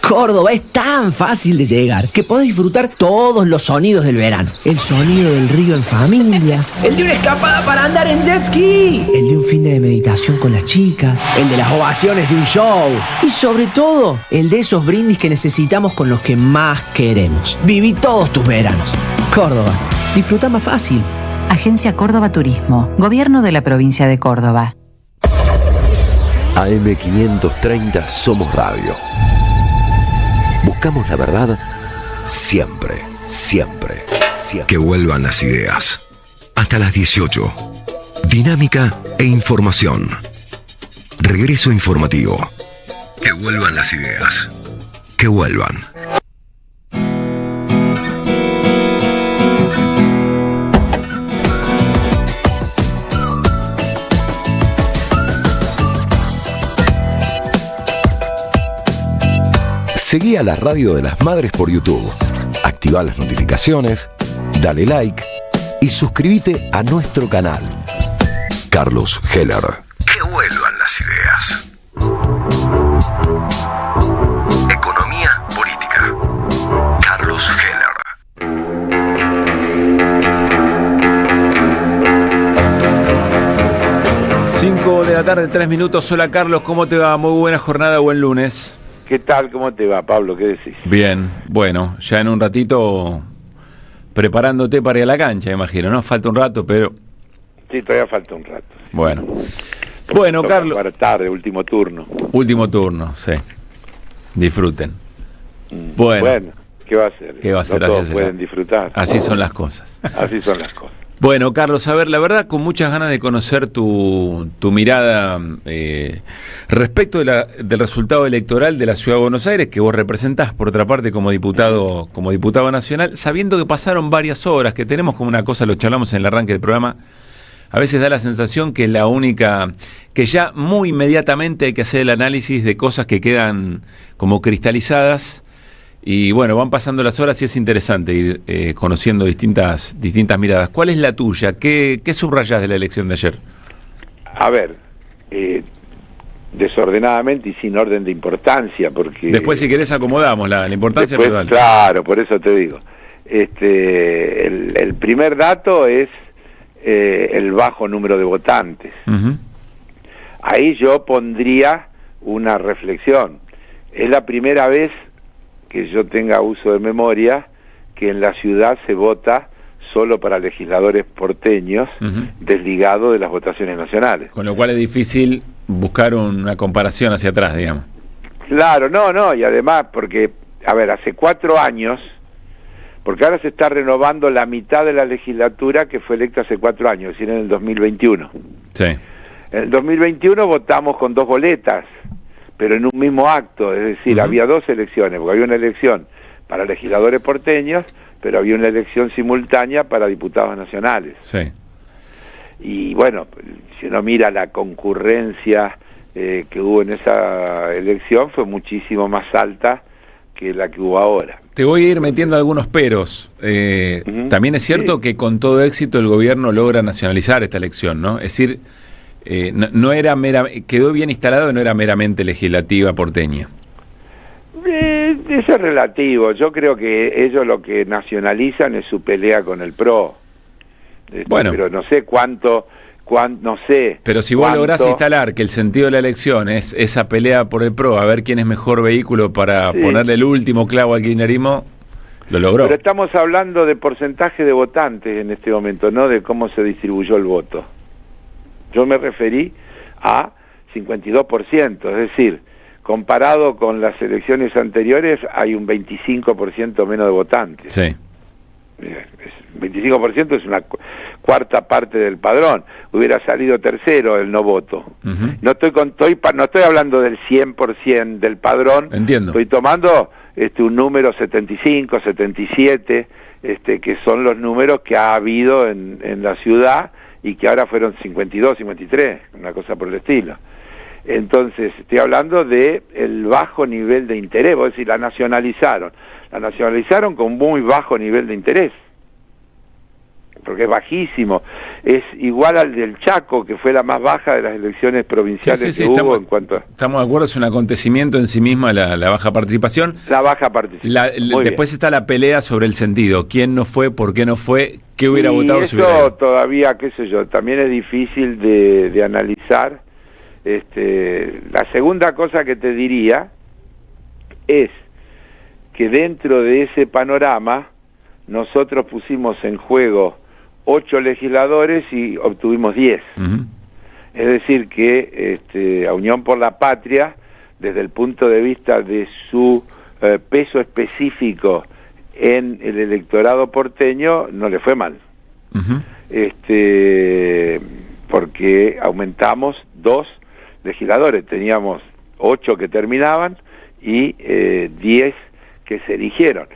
Córdoba es tan fácil de llegar que podés disfrutar todos los sonidos del verano. El sonido del río en familia, el de una escapada para andar en jet ski, el de un fin de meditación con las chicas, el de las ovaciones de un show y sobre todo el de esos brindis que necesitamos con los que más queremos. Viví todos tus veranos. Córdoba, disfruta más fácil. Agencia Córdoba Turismo, Gobierno de la Provincia de Córdoba. AM530 Somos Radio. Buscamos la verdad siempre, siempre, siempre. Que vuelvan las ideas. Hasta las 18. Dinámica e información. Regreso informativo. Que vuelvan las ideas. Que vuelvan. Seguí a la Radio de las Madres por YouTube. Activá las notificaciones, dale like y suscríbete a nuestro canal. Carlos Heller. Que vuelvan las ideas. Economía política. Carlos Heller. 5 de la tarde, 3 minutos. Hola Carlos, ¿cómo te va? Muy buena jornada, buen lunes. ¿Qué tal? ¿Cómo te va, Pablo? ¿Qué decís? Bien, bueno, ya en un ratito preparándote para ir a la cancha, imagino, ¿no? Falta un rato, pero... Sí, todavía falta un rato. Bueno, bueno, Carlos... Para tarde, último turno. Último turno, sí. Disfruten. Bueno, ¿qué va a hacer? ¿Qué va a hacer? No todos pueden disfrutar. Así son las cosas. Así son las cosas. Bueno, Carlos, a ver, la verdad, con muchas ganas de conocer tu mirada respecto del resultado electoral de la Ciudad de Buenos Aires, que vos representás, por otra parte, como diputado nacional, sabiendo que pasaron varias horas, que tenemos como una cosa, lo charlamos en el arranque del programa, a veces da la sensación que es la única, que ya muy inmediatamente hay que hacer el análisis de cosas que quedan como cristalizadas. Y bueno, van pasando las horas y es interesante ir conociendo distintas miradas. ¿Cuál es la tuya? ¿Qué subrayás de la elección de ayer? A ver, desordenadamente y sin orden de importancia, porque... Después, si querés, acomodamos la importancia. Después, claro, por eso te digo. El primer dato es el bajo número de votantes. Uh-huh. Ahí yo pondría una reflexión. Es la primera vez que yo tenga uso de memoria, que en la ciudad se vota solo para legisladores porteños, desligado de las votaciones nacionales. Con lo cual es difícil buscar una comparación hacia atrás, digamos. Claro, no, y además porque, a ver, hace 4 años, porque ahora se está renovando la mitad de la legislatura que fue electa hace 4 años, es decir, en el 2021. Sí. En el 2021 votamos con 2 boletas, pero en un mismo acto, es decir, había 2 elecciones, porque había una elección para legisladores porteños, pero había una elección simultánea para diputados nacionales. Sí. Y bueno, si uno mira la concurrencia que hubo en esa elección, fue muchísimo más alta que la que hubo ahora. Te voy a ir metiendo algunos peros. También es cierto que con todo éxito el gobierno logra nacionalizar esta elección, ¿no? Es decir... quedó bien instalado, no era meramente legislativa porteña. Eso es relativo. Yo creo que ellos lo que nacionalizan es su pelea con el PRO. Bueno. Pero no sé cuánto no sé. Pero si vos lográs instalar que el sentido de la elección es esa pelea por el PRO, a ver quién es mejor vehículo para ponerle el último clavo al kirchnerismo, lo logró. Pero estamos hablando de porcentaje de votantes en este momento, no de cómo se distribuyó el voto. Yo me referí a 52%, es decir, comparado con las elecciones anteriores hay un 25% menos de votantes. Sí. 25% es una cuarta parte del padrón. Hubiera salido tercero el no voto. No estoy hablando del 100% del padrón. Entiendo. Estoy tomando un número 75, 77, que son los números que ha habido en la ciudad y que ahora fueron 52, 53, una cosa por el estilo. Entonces, estoy hablando de el bajo nivel de interés, es decir, la nacionalizaron con muy bajo nivel de interés, porque es bajísimo, es igual al del Chaco, que fue la más baja de las elecciones provinciales que hubo en cuanto a... Estamos de acuerdo, es un acontecimiento en sí misma la baja participación. La baja participación. Después está la pelea sobre el sentido, quién no fue, por qué no fue, qué hubiera votado si hubiera ido. Todavía, qué sé yo, también es difícil de analizar. La segunda cosa que te diría es que dentro de ese panorama nosotros pusimos en juego 8 legisladores y obtuvimos 10. Es decir que a Unión por la Patria, desde el punto de vista de su peso específico en el electorado porteño, no le fue mal. Porque aumentamos 2 legisladores, teníamos 8 que terminaban y 10 que se eligieron.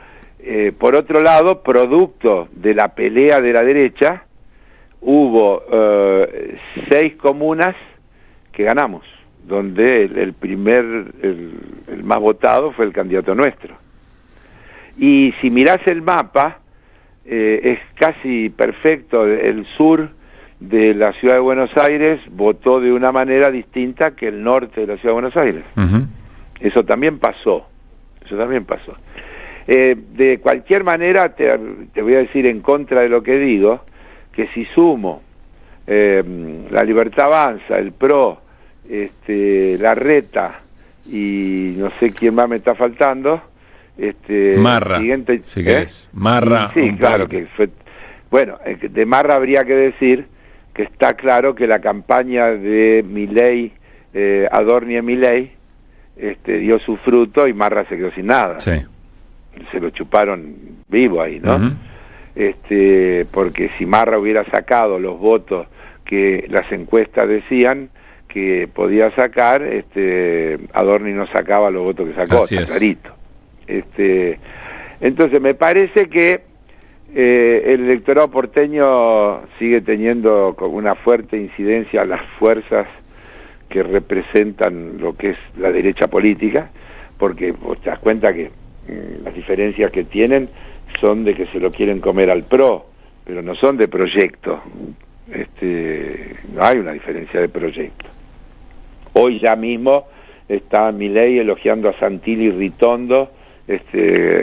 Por otro lado, producto de la pelea de la derecha, hubo 6 comunas que ganamos, donde el más votado fue el candidato nuestro. Y si mirás el mapa, es casi perfecto. El sur de la ciudad de Buenos Aires votó de una manera distinta que el norte de la ciudad de Buenos Aires. Eso también pasó. De cualquier manera, te voy a decir en contra de lo que digo, que si sumo La Libertad Avanza, el PRO, la Reta y no sé quién más me está faltando, Marra, siguiente, si querés. Marra. Sí, claro que fue. Bueno, de Marra habría que decir que está claro que la campaña de Milei, Adorni y Milei, dio su fruto y Marra se quedó sin nada. Sí. Se lo chuparon vivo ahí, ¿no? Porque si Marra hubiera sacado los votos que las encuestas decían que podía sacar, Adorni no sacaba los votos que sacó, así está es. clarito. Entonces me parece que el electorado porteño sigue teniendo una fuerte incidencia a las fuerzas que representan lo que es la derecha política, porque vos te das cuenta que las diferencias que tienen son de que se lo quieren comer al PRO, pero no son de proyecto. No hay una diferencia de proyecto. Hoy ya mismo está Milei elogiando a Santilli y Ritondo,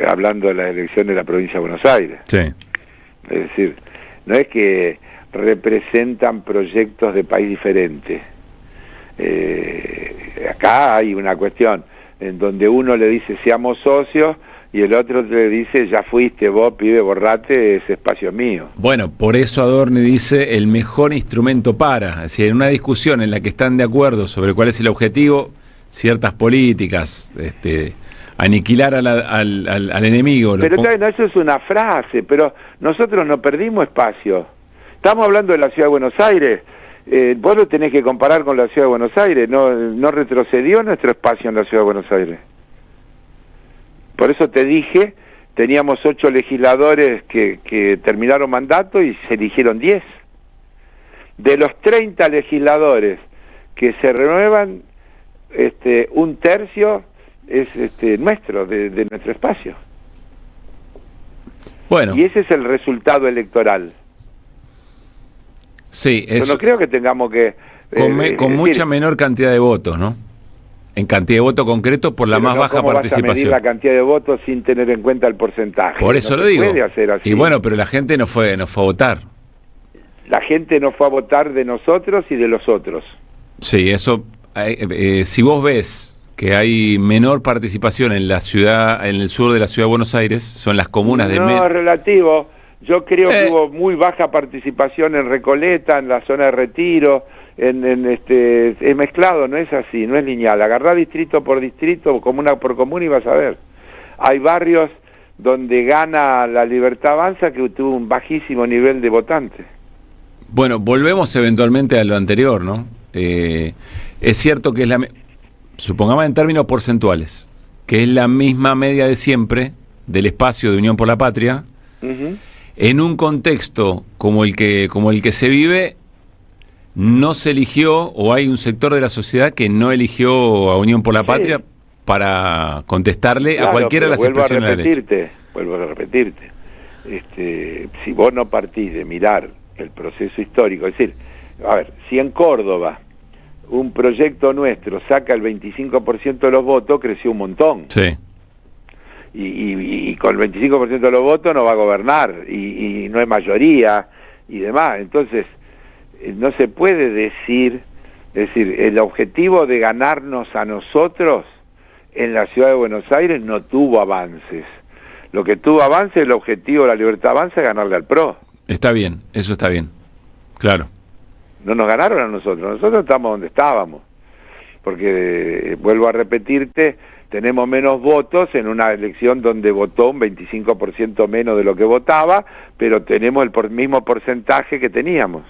hablando de las elecciones de la provincia de Buenos Aires. Sí. Es decir, no es que representan proyectos de país diferentes. Acá hay una cuestión en donde uno le dice seamos socios y el otro le dice ya fuiste vos, pibe, borrate, ese espacio es mío. Bueno, por eso Adorni dice el mejor instrumento para, es decir, en una discusión en la que están de acuerdo sobre cuál es el objetivo, ciertas políticas, aniquilar al enemigo. Pero no, eso es una frase, pero nosotros no perdimos espacio. Estamos hablando de la ciudad de Buenos Aires. Vos lo tenés que comparar con la ciudad de Buenos Aires. No retrocedió nuestro espacio en la ciudad de Buenos Aires. Por eso te dije, teníamos 8 legisladores que terminaron mandato y se eligieron 10. De los 30 legisladores que se renuevan, un tercio es nuestro, de nuestro espacio. Bueno. Y ese es el resultado electoral. Sí, yo no creo que tengamos que... con mucha menor cantidad de votos, ¿no? En cantidad de voto concreto por la Pero más baja ¿cómo participación. vas a medir la cantidad de votos sin tener en cuenta el porcentaje? Por eso No lo se digo. puede hacer así. Y bueno, pero la gente no fue a votar. La gente no fue a votar de nosotros y de los otros. Sí, eso. Si vos ves que hay menor participación en la ciudad, en el sur de la ciudad de Buenos Aires, son las comunas de No, es relativo. Yo creo que hubo muy baja participación en Recoleta, en la zona de Retiro, es mezclado, no es así, no es lineal. Agarrá distrito por distrito, comuna por comuna y vas a ver. Hay barrios donde gana la Libertad Avanza que tuvo un bajísimo nivel de votantes. Bueno, volvemos eventualmente a lo anterior, ¿no? Es cierto que es supongamos en términos porcentuales, que es la misma media de siempre del espacio de Unión por la Patria, en un contexto como el que se vive, no se eligió, o hay un sector de la sociedad que no eligió a Unión por la Patria para contestarle a cualquiera de las expresiones de la derecha. Vuelvo a repetirte. Si vos no partís de mirar el proceso histórico, es decir, a ver, si en Córdoba un proyecto nuestro saca el 25% de los votos, creció un montón. Sí. Y con el 25% de los votos no va a gobernar, y no es mayoría, y demás. Entonces, no se puede decir, es decir, el objetivo de ganarnos a nosotros en la ciudad de Buenos Aires no tuvo avances. Lo que tuvo avances, el objetivo de la Libertad Avanza es ganarle al PRO. Está bien, eso está bien, claro. No nos ganaron a nosotros estamos donde estábamos, porque, vuelvo a repetirte, tenemos menos votos en una elección donde votó un 25% menos de lo que votaba, pero tenemos el mismo porcentaje que teníamos.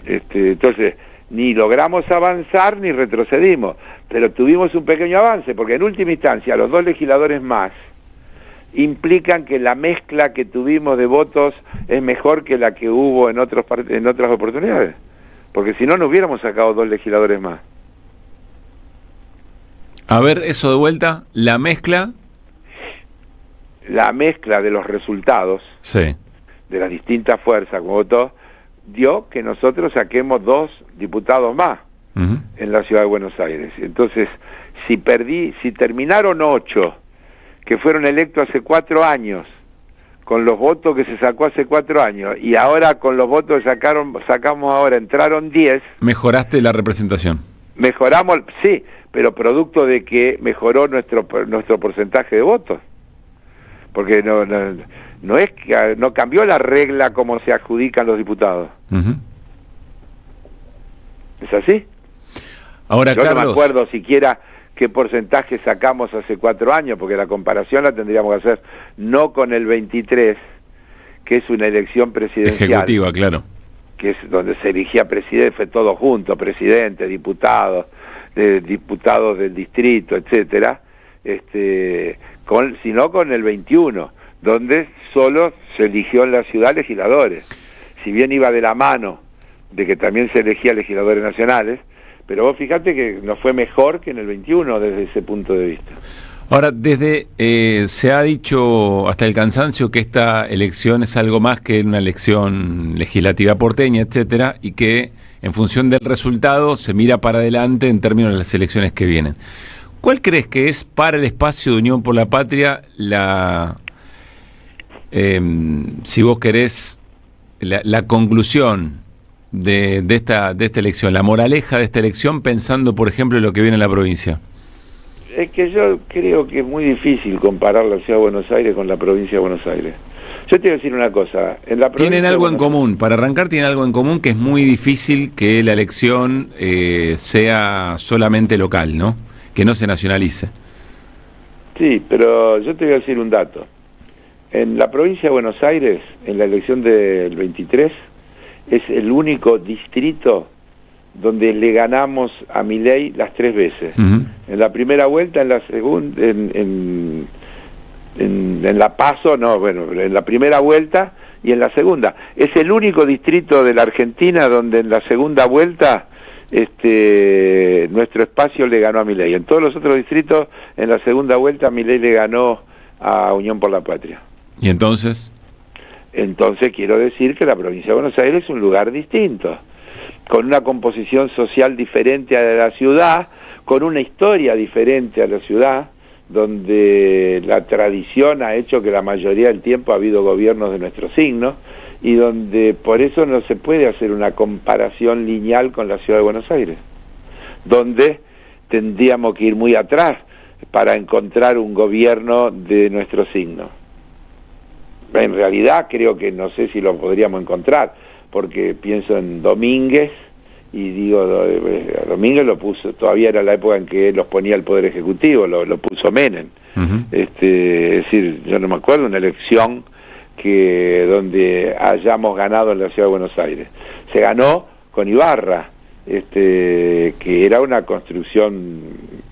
Entonces, ni logramos avanzar ni retrocedimos, pero tuvimos un pequeño avance, porque en última instancia los 2 legisladores más implican que la mezcla que tuvimos de votos es mejor que la que hubo en otras oportunidades, porque si no, no hubiéramos sacado 2 legisladores más. A ver, eso de vuelta, la mezcla de los resultados de las distintas fuerzas como votó, dio que nosotros saquemos 2 diputados más en la ciudad de Buenos Aires. Entonces, si terminaron 8 que fueron electos hace 4 años, con los votos que se sacó hace 4 años, y ahora con los votos que sacamos ahora, entraron 10. Mejoraste la representación. Mejoramos, sí, pero producto de que mejoró nuestro porcentaje de votos. Porque no es que no cambió la regla como se adjudican los diputados. ¿Es así? Ahora, yo Carlos, no me acuerdo siquiera qué porcentaje sacamos hace 4 años, porque la comparación la tendríamos que hacer no con el 23, que es una elección presidencial. Ejecutiva, claro. Que es donde se elegía presidente, fue todo junto, presidente, diputados del distrito, etcétera, sino con el 21, donde solo se eligió en la ciudad legisladores. Si bien iba de la mano de que también se elegía legisladores nacionales, pero vos fíjate que nos fue mejor que en el 21 desde ese punto de vista. Ahora, se ha dicho hasta el cansancio que esta elección es algo más que una elección legislativa porteña, etcétera, y que en función del resultado se mira para adelante en términos de las elecciones que vienen. ¿Cuál crees que es para el espacio de Unión por la Patria si vos querés, la conclusión de esta elección, la moraleja de esta elección, pensando, por ejemplo, en lo que viene en la provincia? Es que yo creo que es muy difícil comparar la ciudad de Buenos Aires con la provincia de Buenos Aires. Yo te voy a decir una cosa. Tienen algo en común. Para arrancar, tienen algo en común, que es muy difícil que la elección sea solamente local, ¿no? Que no se nacionalice. Sí, pero yo te voy a decir un dato. En la provincia de Buenos Aires, en la elección del 23, es el único distrito donde le ganamos a Milei las 3 veces. En la primera vuelta, en la segunda, en la PASO, en la primera vuelta y en la segunda. Es el único distrito de la Argentina donde en la segunda vuelta nuestro espacio le ganó a Milei. En todos los otros distritos, en la segunda vuelta, Milei le ganó a Unión por la Patria. ¿Y entonces? Entonces quiero decir que la provincia de Buenos Aires es un lugar distinto, con una composición social diferente a la ciudad, con una historia diferente a la ciudad, donde la tradición ha hecho que la mayoría del tiempo ha habido gobiernos de nuestro signo, y donde por eso no se puede hacer una comparación lineal con la ciudad de Buenos Aires, donde tendríamos que ir muy atrás para encontrar un gobierno de nuestro signo. En realidad creo que no sé si lo podríamos encontrar, porque pienso en Domínguez, y digo, Domínguez lo puso, todavía era la época en que los ponía el Poder Ejecutivo, lo puso Menem. Es decir, yo no me acuerdo una elección donde hayamos ganado en la ciudad de Buenos Aires. Se ganó con Ibarra, que era una construcción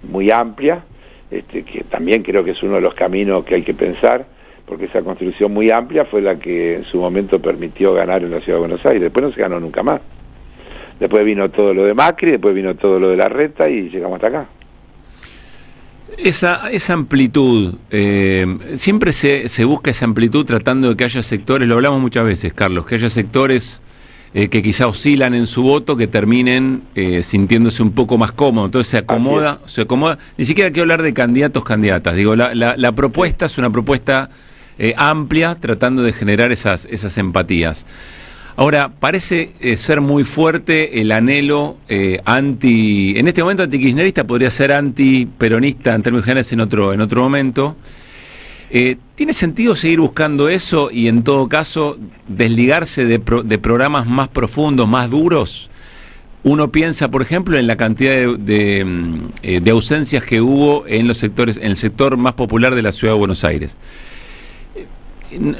muy amplia, que también creo que es uno de los caminos que hay que pensar, porque esa construcción muy amplia fue la que en su momento permitió ganar en la ciudad de Buenos Aires. Después no se ganó nunca más. Después vino todo lo de Macri, después vino todo lo de Larreta y llegamos hasta acá. Esa amplitud, siempre se busca esa amplitud tratando de que haya sectores, lo hablamos muchas veces, Carlos, que haya sectores que quizá oscilan en su voto, que terminen sintiéndose un poco más cómodos. Entonces se acomoda. Ni siquiera quiero hablar de candidatos, candidatas. Digo, la propuesta es una propuesta amplia, tratando de generar esas empatías. Ahora, parece ser muy fuerte el anhelo en este momento antikirchnerista, podría ser antiperonista en términos generales en otro momento. ¿Tiene sentido seguir buscando eso y en todo caso desligarse de programas más profundos, más duros? Uno piensa, por ejemplo, en la cantidad de ausencias que hubo en el sector más popular de la ciudad de Buenos Aires.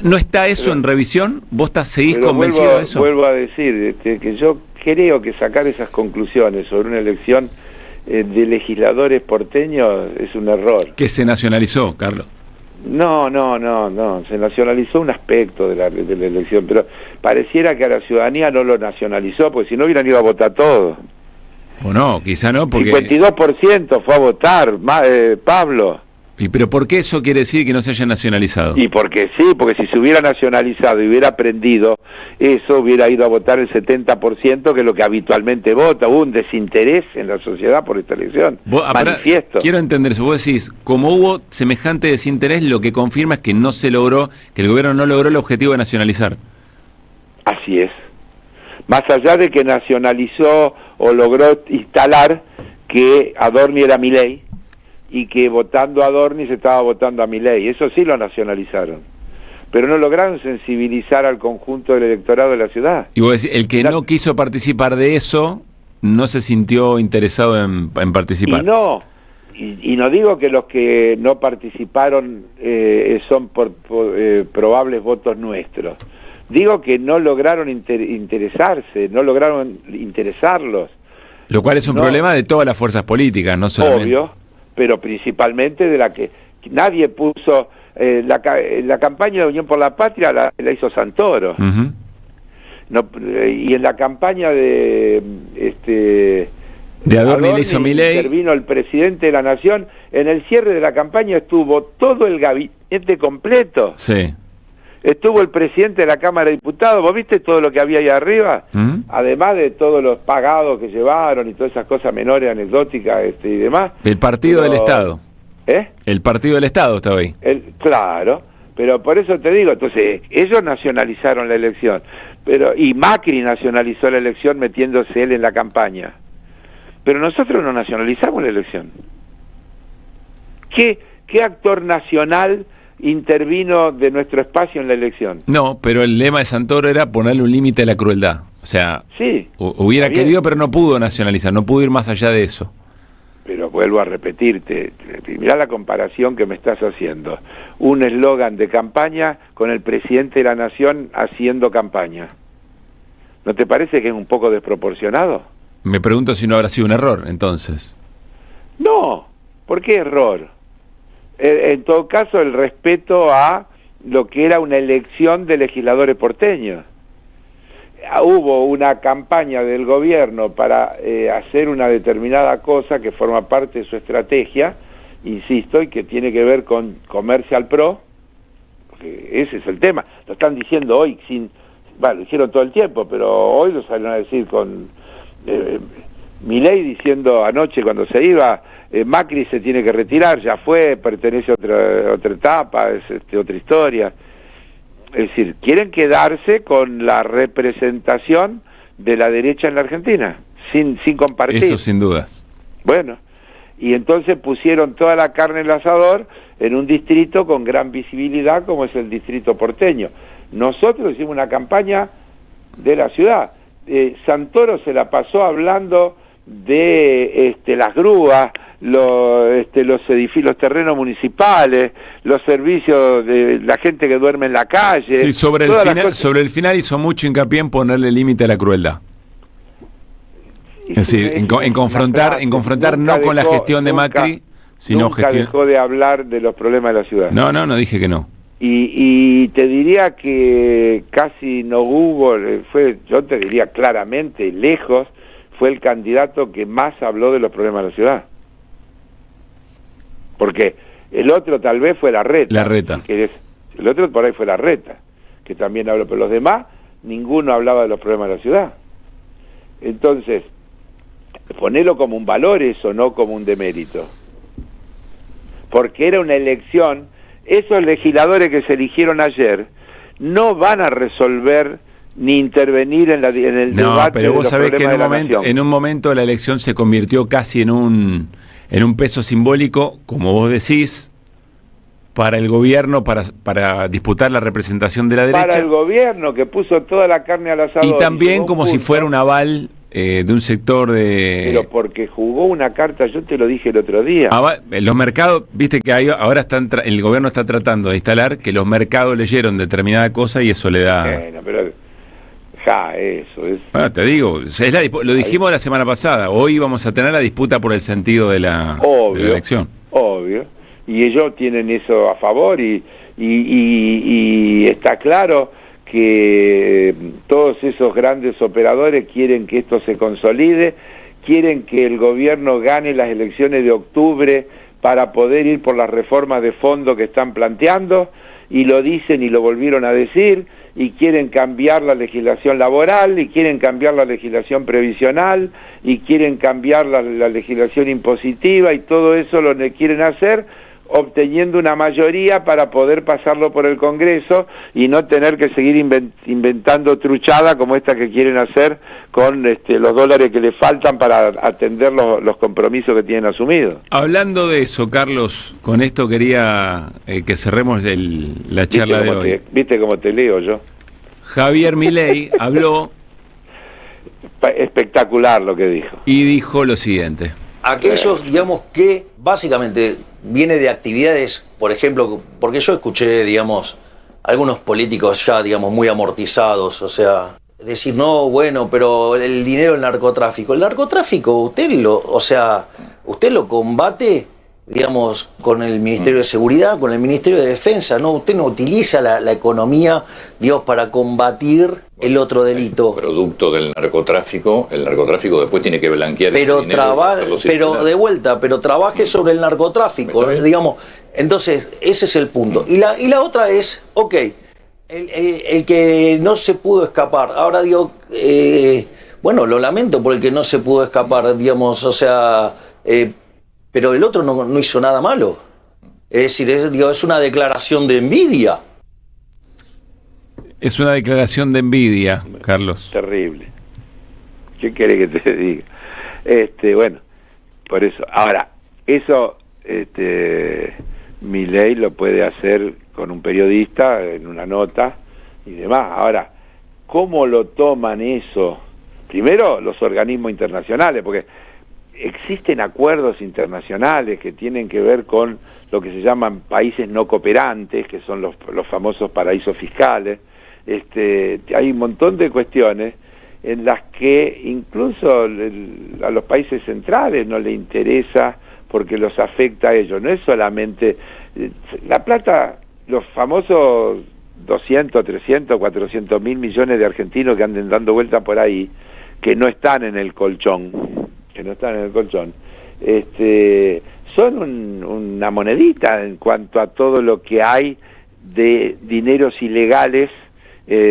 ¿No está eso en revisión? ¿Vos seguís convencido de eso? Vuelvo a decir que yo creo que sacar esas conclusiones sobre una elección de legisladores porteños es un error. Que se nacionalizó, Carlos. No, se nacionalizó un aspecto de la elección, pero pareciera que a la ciudadanía no lo nacionalizó, porque si no hubieran ido a votar todos. O no, quizá no, porque... 52% fue a votar, Pablo. ¿Pero por qué eso quiere decir que no se haya nacionalizado? Y porque si se hubiera nacionalizado y hubiera aprendido eso, hubiera ido a votar el 70%, que es lo que habitualmente vota. Hubo un desinterés en la sociedad por esta elección. Manifiesto. Quiero entender eso. Vos decís, como hubo semejante desinterés, lo que confirma es que no se logró, que el gobierno no logró el objetivo de nacionalizar. Así es. Más allá de que nacionalizó o logró instalar que Adorni era Milei, y que votando a Adorni se estaba votando a Milei. Eso sí lo nacionalizaron. Pero no lograron sensibilizar al conjunto del electorado de la ciudad. Y vos decís, el que no quiso participar de eso, no se sintió interesado en participar. Y no digo que los que no participaron son por probables votos nuestros. Digo que no lograron interesarse, no lograron interesarlos. Lo cual es un problema de todas las fuerzas políticas, no solamente. Obvio, pero principalmente de la que nadie puso. La campaña de Unión por la Patria la hizo Santoro. Y en la campaña de Adorni la hizo Milei. Intervino el presidente de la Nación. En el cierre de la campaña estuvo todo el gabinete completo. Sí. Estuvo el presidente de la Cámara de Diputados. ¿Vos viste todo lo que había ahí arriba? Además de todos los pagados que llevaron y todas esas cosas menores, anecdóticas y demás. El Partido del Estado. El Partido del Estado estaba ahí. Claro, pero por eso te digo, entonces, ellos nacionalizaron la elección, y Macri nacionalizó la elección metiéndose él en la campaña. Pero nosotros no nacionalizamos la elección. ¿Qué actor nacional intervino de nuestro espacio en la elección? No, pero el lema de Santoro era ponerle un límite a la crueldad. O sea, sí, hubiera querido, pero no pudo nacionalizar, no pudo ir más allá de eso. Pero vuelvo a repetirte, mirá la comparación que me estás haciendo. Un eslogan de campaña con el presidente de la Nación haciendo campaña. ¿No te parece que es un poco desproporcionado? Me pregunto si no habrá sido un error, entonces. No, ¿por qué error? En todo caso, el respeto a lo que era una elección de legisladores porteños. Hubo una campaña del gobierno para hacer una determinada cosa que forma parte de su estrategia, insisto, y que tiene que ver con Comercial Pro, porque ese es el tema. Lo están diciendo hoy, lo dijeron todo el tiempo, pero hoy lo salieron a decir Milei diciendo anoche cuando se iba, Macri se tiene que retirar, ya fue, pertenece a otra etapa, es otra historia. Es decir, quieren quedarse con la representación de la derecha en la Argentina, sin compartir. Eso sin dudas. Bueno, y entonces pusieron toda la carne en el asador en un distrito con gran visibilidad como es el distrito porteño. Nosotros hicimos una campaña de la ciudad. Santoro se la pasó hablando de las grúas, los edificios, los terrenos municipales, los servicios de la gente que duerme en la calle. Sí, sobre el final hizo mucho hincapié en ponerle límite a la crueldad. Es decir, en confrontar no con la gestión de Macri, sino nunca dejó de hablar de los problemas de la ciudad. No dije que no. Y te diría que casi no hubo, yo te diría claramente, lejos, fue el candidato que más habló de los problemas de la ciudad. Porque el otro tal vez fue Larreta. El otro por ahí fue Larreta, que también habló, pero los demás, ninguno hablaba de los problemas de la ciudad. Entonces, ponelo como un valor eso, no como un demérito. Porque era una elección, esos legisladores que se eligieron ayer no van a resolver ni intervenir en el debate. Pero vos sabés que en un momento la elección se convirtió casi en un peso simbólico, como vos decís, para el gobierno, para disputar la representación de la derecha. Para el gobierno, que puso toda la carne al asador. Y también como si fuera un aval de un sector de... Pero porque jugó una carta, yo te lo dije el otro día. Los mercados, viste que ahora el gobierno está tratando de instalar que los mercados leyeron determinada cosa y eso le da... Bueno, pero eso es... Bueno, te digo, lo dijimos la semana pasada, hoy vamos a tener la disputa por el sentido de la elección. Obvio, y ellos tienen eso a favor y está claro que todos esos grandes operadores quieren que esto se consolide, quieren que el gobierno gane las elecciones de octubre para poder ir por las reformas de fondo que están planteando, y lo dicen y lo volvieron a decir, y quieren cambiar la legislación laboral, y quieren cambiar la legislación previsional, y quieren cambiar la legislación impositiva, y todo eso lo quieren hacer obteniendo una mayoría para poder pasarlo por el Congreso y no tener que seguir inventando truchada como esta que quieren hacer con los dólares que le faltan para atender los compromisos que tienen asumidos. Hablando de eso, Carlos, con esto quería que cerremos la charla de hoy. ¿Viste cómo te leo yo? Javier Milei habló... Espectacular lo que dijo. Y dijo lo siguiente. Aquellos, digamos, que básicamente viene de actividades, por ejemplo, porque yo escuché, digamos, algunos políticos ya, digamos, muy amortizados, o sea, decir, no, bueno, pero el dinero del narcotráfico. El narcotráfico, usted lo combate, digamos, con el Ministerio de Seguridad, con el Ministerio de Defensa, ¿no? Usted no utiliza la economía, digamos, para combatir el otro delito. Producto del narcotráfico, el narcotráfico después tiene que blanquear pero ese dinero, pero trabaje sobre el narcotráfico, digamos. Entonces, ese es el punto. Y la otra es, ok, el que no se pudo escapar. Ahora digo, bueno, lo lamento por el que no se pudo escapar, digamos, o sea, pero el otro no hizo nada malo. Es decir, es una declaración de envidia. Es una declaración de envidia, Carlos. Terrible. ¿Qué querés que te diga? Bueno, por eso. Ahora, eso Milei lo puede hacer con un periodista en una nota y demás. Ahora, ¿cómo lo toman eso? Primero, los organismos internacionales, porque existen acuerdos internacionales que tienen que ver con lo que se llaman países no cooperantes, que son los famosos paraísos fiscales. Hay un montón de cuestiones en las que incluso a los países centrales no le interesa porque los afecta a ellos. No es solamente la plata, los famosos 200, 300, 400 mil millones de argentinos que anden dando vuelta por ahí, que no están en el colchón, son una monedita en cuanto a todo lo que hay de dineros ilegales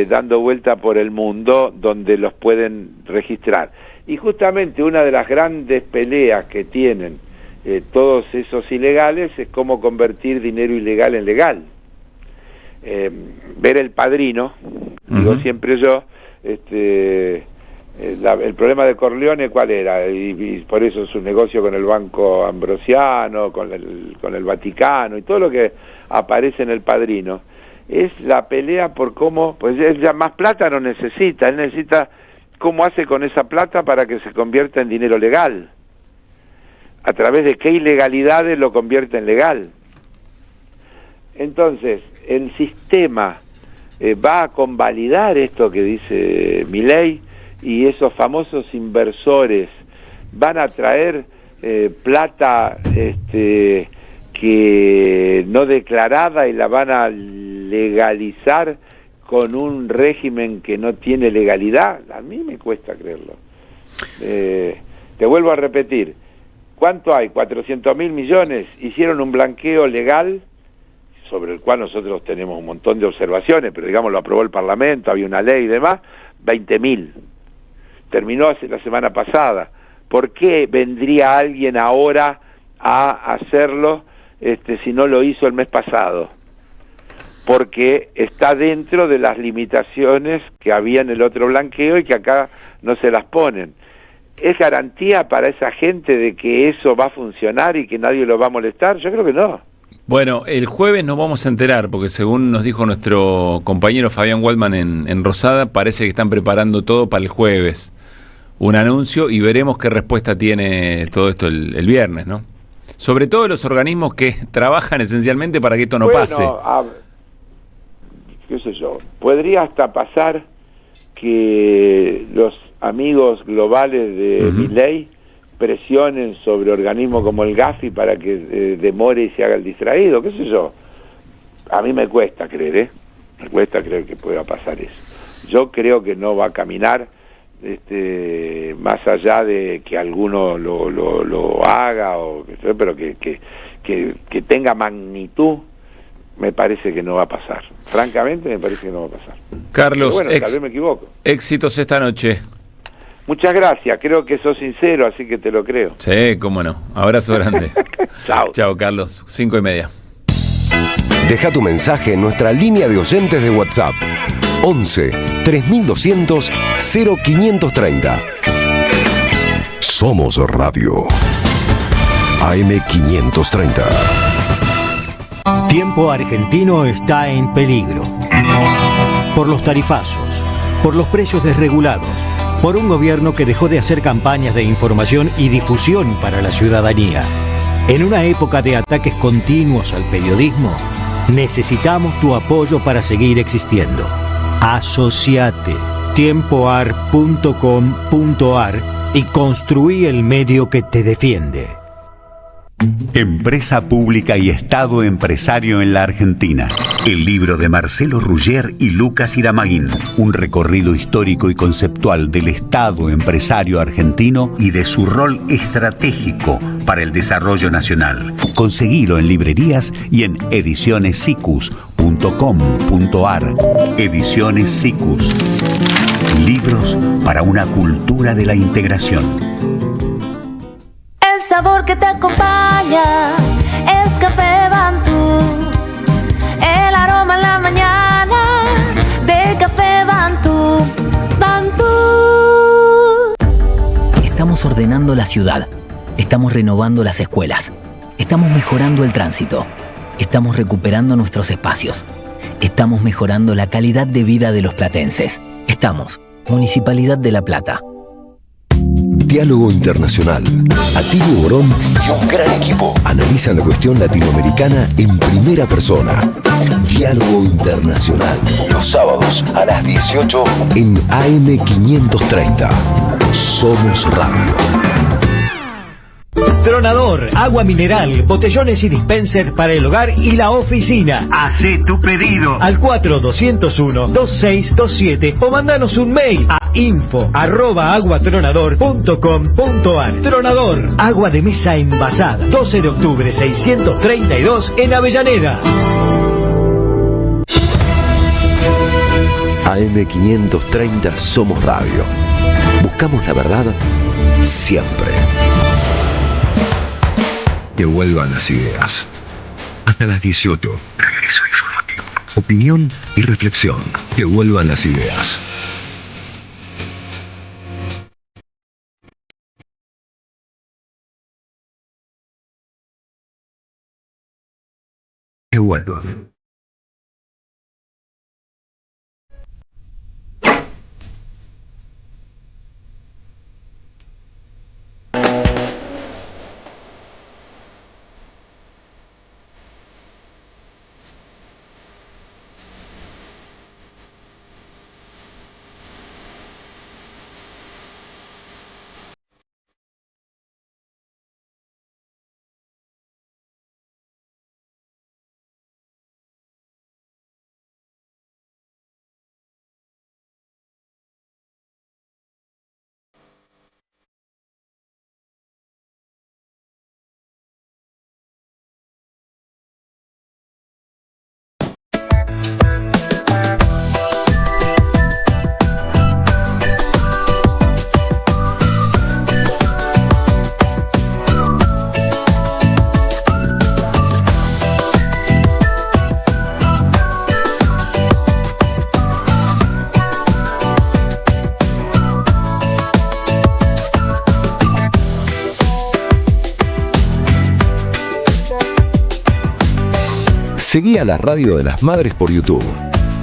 dando vuelta por el mundo donde los pueden registrar. Y justamente una de las grandes peleas que tienen todos esos ilegales es cómo convertir dinero ilegal en legal. Ver El Padrino, digo siempre yo, el problema de Corleone, ¿cuál era? Y por eso su negocio con el Banco Ambrosiano, con el Vaticano y todo lo que aparece en El Padrino, es la pelea por cómo, pues él ya más plata no necesita, él necesita cómo hace con esa plata para que se convierta en dinero legal, a través de qué ilegalidades lo convierte en legal. Entonces, el sistema va a convalidar esto que dice Milei, y esos famosos inversores van a traer plata que no declarada y la van a legalizar con un régimen que no tiene legalidad. A mí me cuesta creerlo. Te vuelvo a repetir, ¿cuánto hay? 400.000 millones. Hicieron un blanqueo legal sobre el cual nosotros tenemos un montón de observaciones, pero digamos lo aprobó el Parlamento, había una ley y demás. 20.000. Terminó la semana pasada. ¿Por qué vendría alguien ahora a hacerlo si no lo hizo el mes pasado? Porque está dentro de las limitaciones que había en el otro blanqueo y que acá no se las ponen. ¿Es garantía para esa gente de que eso va a funcionar y que nadie lo va a molestar? Yo creo que no. Bueno, el jueves nos vamos a enterar, porque según nos dijo nuestro compañero Fabián Waldman en Rosada, parece que están preparando todo para el jueves. Un anuncio, y veremos qué respuesta tiene todo esto el viernes, ¿no? Sobre todo los organismos que trabajan esencialmente para que esto no pase. Qué sé yo, podría hasta pasar que los amigos globales de Milei presionen sobre organismos como el Gafi para que demore y se haga el distraído, qué sé yo. A mí me cuesta creer, me cuesta creer que pueda pasar eso. Yo creo que no va a caminar, más allá de que alguno lo haga, pero que tenga magnitud, me parece que no va a pasar. Francamente, me parece que no va a pasar. Carlos, pero bueno, tal vez me equivoco. Éxitos esta noche. Muchas gracias, creo que sos sincero, así que te lo creo. Sí, cómo no. Abrazo grande. Chao. Chao, Carlos. 5:30. Deja tu mensaje en nuestra línea de oyentes de WhatsApp. 11 3200 0530. Somos Radio. AM530. Tiempo argentino está en peligro. Por los tarifazos, por los precios desregulados, por un gobierno que dejó de hacer campañas de información y difusión para la ciudadanía. En una época de ataques continuos al periodismo, necesitamos tu apoyo para seguir existiendo. Asociate tiempoar.com.ar y construí el medio que te defiende. Empresa pública y Estado empresario en la Argentina. El libro de Marcelo Ruggier y Lucas Iramaguín. Un recorrido histórico y conceptual del Estado empresario argentino y de su rol estratégico para el desarrollo nacional. Conseguilo en librerías y en edicionessicus.com.ar. Ediciones Sicus. Libros para una cultura de la integración. El sabor que te acompaña es Café Bantú. El aroma en la mañana de Café Bantú. Bantú. Estamos ordenando la ciudad. Estamos renovando las escuelas. Estamos mejorando el tránsito. Estamos recuperando nuestros espacios. Estamos mejorando la calidad de vida de los platenses. Estamos, Municipalidad de La Plata. Diálogo Internacional. Atilio Borón y un gran equipo analizan la cuestión latinoamericana en primera persona. Diálogo Internacional. Los sábados a las 18 en AM530. Somos Radio. Tronador, agua mineral, botellones y dispensers para el hogar y la oficina. Hacé tu pedido al 4201-2627 o mandanos un mail a info@aguatronador.com.ar. Tronador, agua de mesa envasada. 12 de octubre 632 en Avellaneda. AM530 Somos Radio. Buscamos la verdad siempre. Que vuelvan las ideas. Hasta las 18. Regreso informativo. Opinión y reflexión. Que vuelvan las ideas. Que vuelvan. Seguí a la Radio de las Madres por YouTube.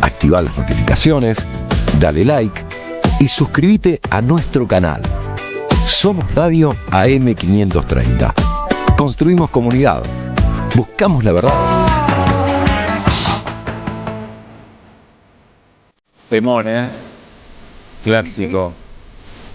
Activa las notificaciones, dale like y suscríbete a nuestro canal. Somos Radio AM530. Construimos comunidad. Buscamos la verdad. Temón, clásico.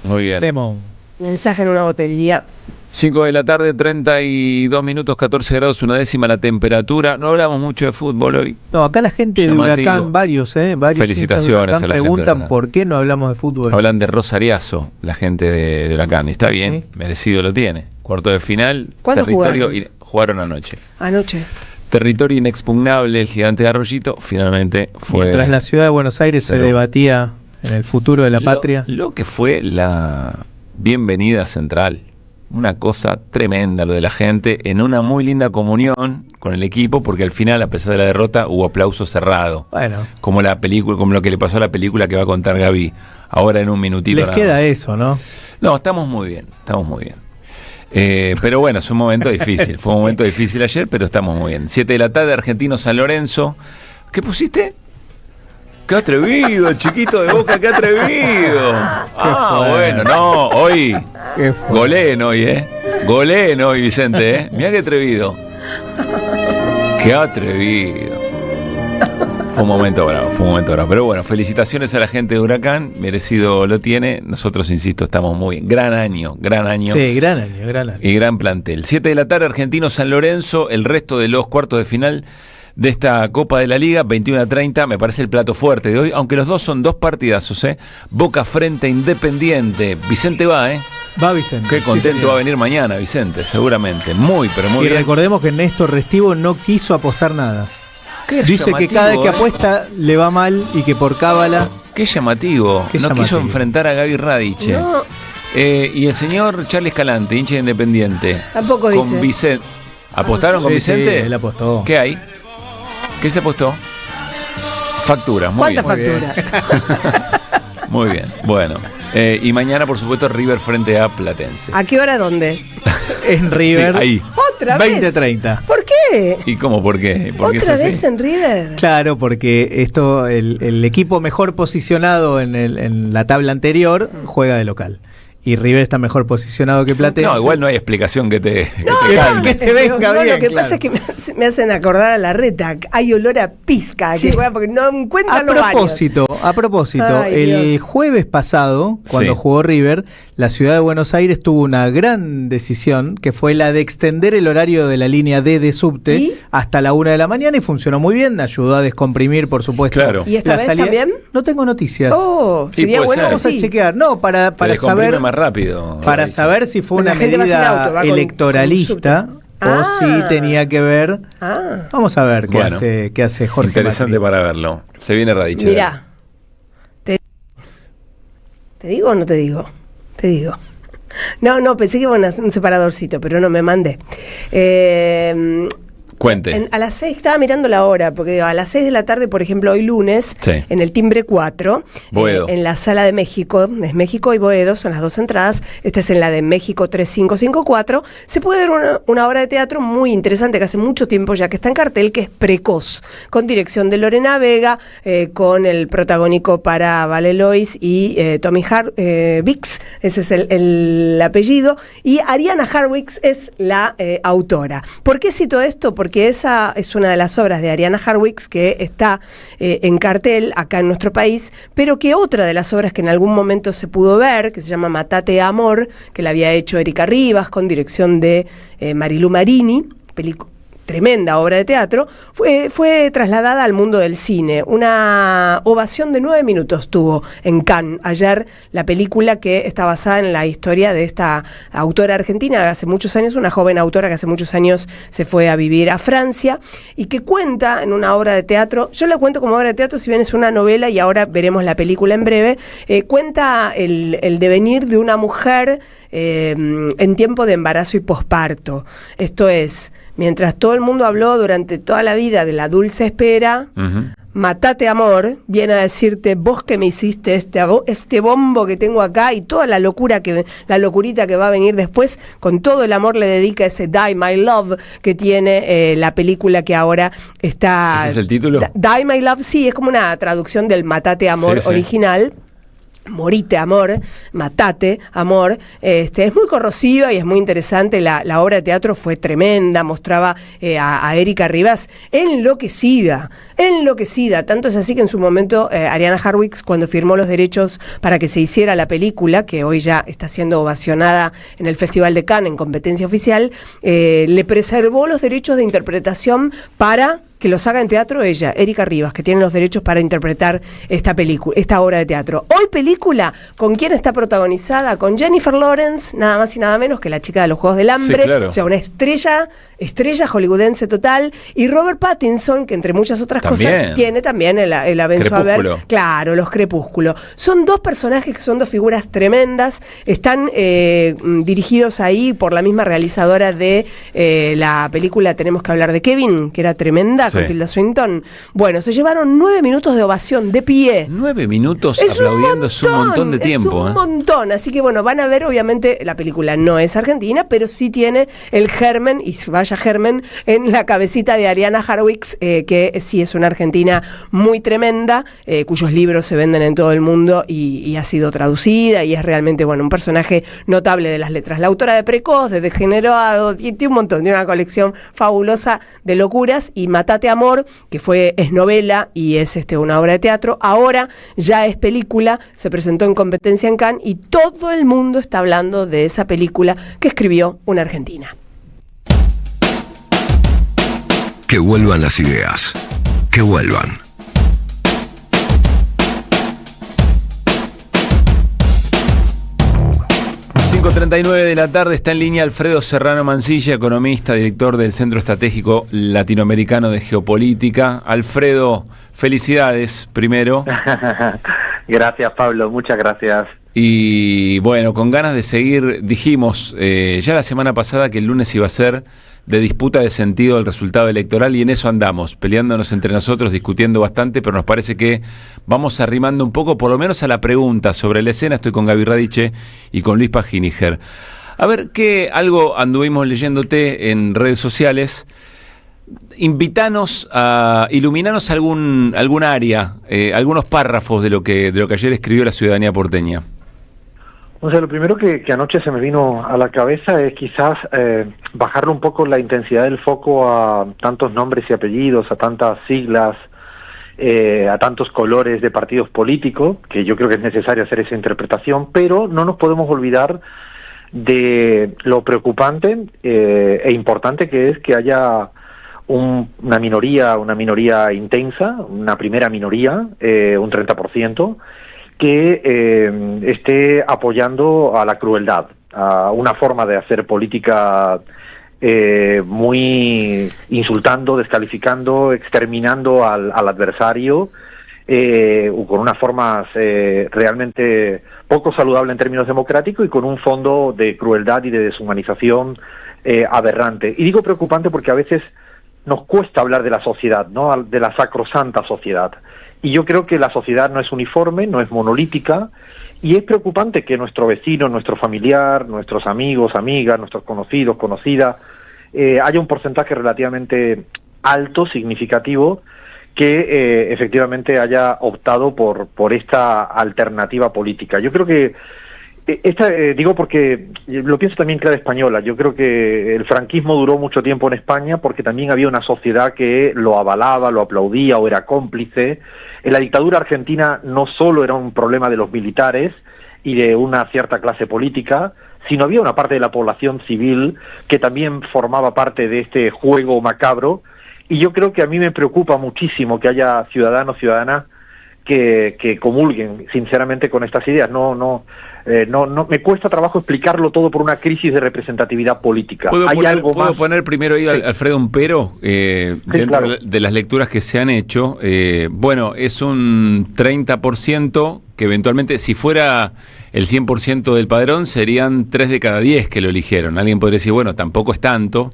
Muy bien. Temón. Mensaje en una botella. 5 de la tarde, 32 minutos, 14 grados, 1/10 la temperatura. No hablamos mucho de fútbol hoy. No, acá la gente Llamativo. de Huracán, varios Felicitaciones a la preguntan gente. por qué no hablamos de fútbol. Hablan de Rosariazo, la gente de Huracán. Está bien, merecido lo tiene. Cuarto de final. ¿Cuándo jugaron anoche. Anoche. Territorio inexpugnable, el gigante de Arroyito, finalmente fue... Mientras la ciudad de Buenos Aires se debatía en el futuro de la patria. Lo que fue la bienvenida central. Una cosa tremenda lo de la gente, en una muy linda comunión con el equipo, porque al final, a pesar de la derrota, hubo aplauso cerrado. Bueno. Como la película, como lo que le pasó a la película que va a contar Gaby ahora en un minutito. Les queda eso, ¿no? No, estamos muy bien, estamos muy bien. Pero bueno, es un momento difícil. Fue un momento difícil ayer, pero estamos muy bien. 7 de la tarde, Argentino San Lorenzo. ¿Qué pusiste? ¡Qué atrevido, chiquito de Boca, qué atrevido! Bueno, no, hoy goleen hoy, goleen hoy, Vicente, Mirá qué atrevido. ¡Qué atrevido! Fue un momento bravo. Pero bueno, felicitaciones a la gente de Huracán, merecido lo tiene. Nosotros, insisto, estamos muy bien. Gran año. Sí, gran año. Y gran plantel. 7 de la tarde, Argentino San Lorenzo, el resto de los cuartos de final de esta Copa de la Liga, 21:30, me parece el plato fuerte de hoy, aunque los dos son dos partidazos, Boca frente a Independiente. Vicente va, Va Vicente. Qué contento va a venir mañana, Vicente, seguramente. Muy, pero muy bien. Y recordemos que Néstor Restivo no quiso apostar nada. Dice que cada vez que apuesta le va mal y que por cábala. Qué llamativo. Quiso enfrentar a Gaby Radiche. No. Y el señor Charles Escalante, hincha de Independiente. Tampoco con dice. Vicente. ¿Apostaron con Vicente? Sí, él apostó. ¿Qué hay? ¿Qué se apostó? Facturas, muy bien. ¿Cuánta factura? Muy bien, bueno. Y mañana, por supuesto, River frente a Platense. ¿A qué hora dónde? En River. Sí, ahí. ¿Otra vez? 20:30. ¿Por qué? ¿Y cómo? ¿Por qué? ¿Otra vez en River? Claro, porque el equipo mejor posicionado en la tabla anterior juega de local. Y River está mejor posicionado que Platense. No, igual no hay explicación que te venga bien. Lo que pasa es que me hacen acordar a la Reta. Hay olor a pizca, Sí. porque no encuentran los A propósito, Ay, el Dios. jueves pasado, cuando jugó River, la ciudad de Buenos Aires tuvo una gran decisión, que fue la de extender el horario de la línea D de subte hasta la 1 de la mañana y funcionó muy bien, ayudó a descomprimir, por supuesto. Claro. ¿Y esta vez también? No tengo noticias. Oh, sería puede bueno ser. Vamos a chequear. No, para saber más rápido. para saber si fue una La gente va sin medida auto, va con electoralista o si tenía que ver. Vamos a ver qué Bueno, hace Jorge interesante Macri. para verlo. Se viene Radiche. Mirá. ¿Te digo o no te digo? te digo. No, pensé que iba un separadorcito, pero no me mandé. Cuente. A las 6 estaba mirando la hora, porque a las 6 de la tarde, por ejemplo, hoy lunes, sí, en el Timbre 4, en la Sala de México, es México y Boedo, son las dos entradas, esta es en la de México 3554, se puede ver una obra de teatro muy interesante que hace mucho tiempo ya que está en cartel, que es Precoz, con dirección de Lorena Vega, con el protagónico para Vale Lois y Tommy Harwicks, ese es el apellido, y Ariana Harwicks es la autora. ¿Por qué cito esto? Porque esa es una de las obras de Ariana Harwicks que está en cartel acá en nuestro país, pero que otra de las obras que en algún momento se pudo ver, que se llama Matate Amor, que la había hecho Erika Rivas con dirección de Marilu Marini, tremenda obra de teatro, fue trasladada al mundo del cine. Una ovación de 9 minutos tuvo en Cannes ayer la película, que está basada en la historia de esta autora argentina, hace muchos años, una joven autora que hace muchos años se fue a vivir a Francia y que cuenta en una obra de teatro, yo la cuento como obra de teatro, si bien es una novela y ahora veremos la película en breve, cuenta el devenir de una mujer en tiempo de embarazo y posparto. Esto es, mientras todo el mundo habló durante toda la vida de la dulce espera, Matate Amor viene a decirte, vos que me hiciste este bombo que tengo acá y toda la locurita que va a venir después, con todo el amor le dedica ese Die My Love que tiene la película que ahora está... ¿Ese es el título? Die My Love, sí, es como una traducción del Matate Amor original. Morite Amor, Matate Amor, es muy corrosiva y es muy interesante. La obra de teatro fue tremenda, mostraba a Erika Rivas enloquecida, tanto es así que en su momento Ariana Harwicks, cuando firmó los derechos para que se hiciera la película, que hoy ya está siendo ovacionada en el Festival de Cannes en competencia oficial, le preservó los derechos de interpretación para que los haga en teatro ella, Erika Rivas, que tiene los derechos para interpretar esta obra de teatro. Hoy película, ¿con quién está protagonizada? Con Jennifer Lawrence, nada más y nada menos que la chica de los Juegos del Hambre, sí, claro. O sea, una estrella hollywoodense total, y Robert Pattinson, que entre muchas otras cosas tiene también el avenzo a ver, claro, Los Crepúsculos. Son dos personajes que son dos figuras tremendas, están dirigidos ahí por la misma realizadora de la película Tenemos que hablar de Kevin, que era tremenda, con Tilda Swinton. Bueno, se llevaron 9 minutos de ovación de pie. 9 minutos aplaudiendo es un montón de tiempo. Es un montón, así que bueno, van a ver, obviamente la película no es argentina, pero sí tiene el germen, y vaya germen, en la cabecita de Ariana Harwicks, que sí es una argentina muy tremenda, cuyos libros se venden en todo el mundo y ha sido traducida y es realmente, bueno, un personaje notable de las letras. La autora de Precoz, de Degenerado, tiene un montón, tiene una colección fabulosa de locuras, y Matate Amor, que es novela y es una obra de teatro, ahora ya es película, se presentó en competencia en Cannes y todo el mundo está hablando de esa película que escribió una argentina. Que vuelvan las ideas. Que vuelvan. Cinco 5:39 de la tarde, está en línea Alfredo Serrano Mancilla, economista, director del Centro Estratégico Latinoamericano de Geopolítica. Alfredo, felicidades primero. Gracias, Pablo, muchas gracias. Y bueno, con ganas de seguir, dijimos ya la semana pasada que el lunes iba a ser de disputa de sentido del resultado electoral, y en eso andamos, peleándonos entre nosotros, discutiendo bastante, pero nos parece que vamos arrimando un poco, por lo menos a la pregunta sobre la escena. Estoy con Gaby Radiche y con Luis Paginiger. A ver, que algo anduvimos leyéndote en redes sociales. Invítanos a iluminarnos algún área, algunos párrafos de lo que ayer escribió la ciudadanía porteña. O sea, lo primero que anoche se me vino a la cabeza es quizás bajarle un poco la intensidad del foco a tantos nombres y apellidos, a tantas siglas, a tantos colores de partidos políticos, que yo creo que es necesario hacer esa interpretación, pero no nos podemos olvidar de lo preocupante e importante que es que haya una minoría intensa, una primera minoría, un 30%, que esté apoyando a la crueldad, a una forma de hacer política muy insultando, descalificando, exterminando al adversario, con unas formas realmente poco saludables en términos democráticos y con un fondo de crueldad y de deshumanización aberrante. Y digo preocupante porque a veces nos cuesta hablar de la sociedad, ¿no? De la sacrosanta sociedad. Y yo creo que la sociedad no es uniforme, no es monolítica, y es preocupante que nuestro vecino, nuestro familiar, nuestros amigos, amigas, nuestros conocidos, conocidas, haya un porcentaje relativamente alto, significativo, que efectivamente haya optado por esta alternativa política. Yo creo que digo porque lo pienso también en clave española. Yo creo que el franquismo duró mucho tiempo en España porque también había una sociedad que lo avalaba, lo aplaudía o era cómplice. En la dictadura argentina no solo era un problema de los militares y de una cierta clase política, sino había una parte de la población civil que también formaba parte de este juego macabro. Y yo creo que a mí me preocupa muchísimo que haya ciudadanos, ciudadanas que comulguen sinceramente con estas ideas. No me cuesta trabajo explicarlo todo por una crisis de representatividad política. ¿Puedo poner primero ahí, Alfredo, un pero? Dentro claro. de las lecturas que se han hecho, bueno, es un 30% que eventualmente, si fuera el 100% del padrón, serían 3 de cada 10 que lo eligieron. Alguien podría decir, bueno, tampoco es tanto.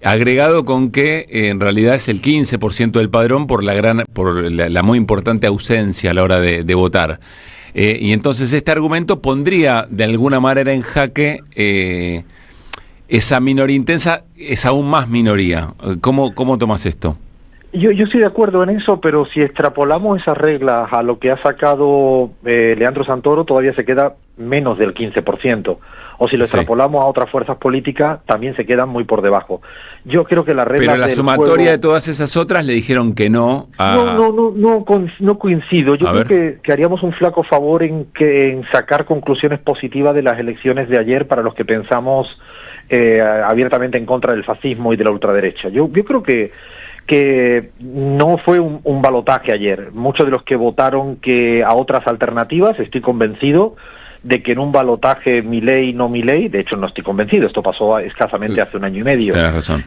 Agregado con que en realidad es el 15% del padrón por la muy importante ausencia a la hora de votar. Y entonces este argumento pondría de alguna manera en jaque esa minoría intensa, es aún más minoría. ¿Cómo tomas esto? Yo estoy de acuerdo en eso, pero si extrapolamos esas reglas a lo que ha sacado Leandro Santoro, todavía se queda menos del 15%. O si lo extrapolamos a otras fuerzas políticas, también se quedan muy por debajo. Yo creo que las reglas Pero la sumatoria de todas esas otras le dijeron que no. No coincido. Yo creo que haríamos un flaco favor en sacar conclusiones positivas de las elecciones de ayer para los que pensamos abiertamente en contra del fascismo y de la ultraderecha. Yo creo que no fue un balotaje ayer. Muchos de los que votaron que a otras alternativas, estoy convencido de que en un balotaje Milei, no Milei, de hecho no estoy convencido, esto pasó escasamente hace un año y medio, tienes razón.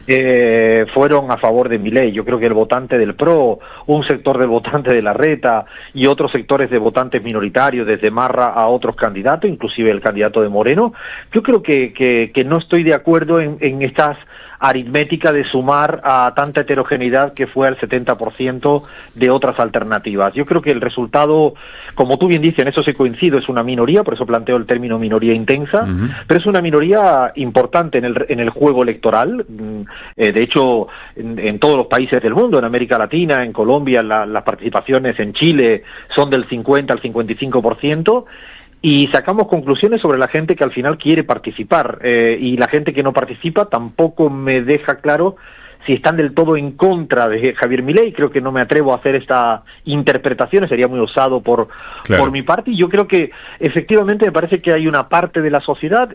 Fueron a favor de Milei. Yo creo que el votante del PRO, un sector del votante de Larreta y otros sectores de votantes minoritarios, desde Marra a otros candidatos, inclusive el candidato de Moreno, yo creo que no estoy de acuerdo en estas aritmética de sumar a tanta heterogeneidad que fue al 70% de otras alternativas. Yo creo que el resultado, como tú bien dices, en eso sí coincido, es una minoría, por eso planteo el término minoría intensa, pero es una minoría importante en el juego electoral. De hecho, en todos los países del mundo, en América Latina, en Colombia, las participaciones en Chile son del 50 al 55%, y sacamos conclusiones sobre la gente que al final quiere participar, y la gente que no participa tampoco me deja claro si están del todo en contra de Javier Milei. Creo que no me atrevo a hacer esta interpretación, sería muy osado por mi parte, y yo creo que efectivamente me parece que hay una parte de la sociedad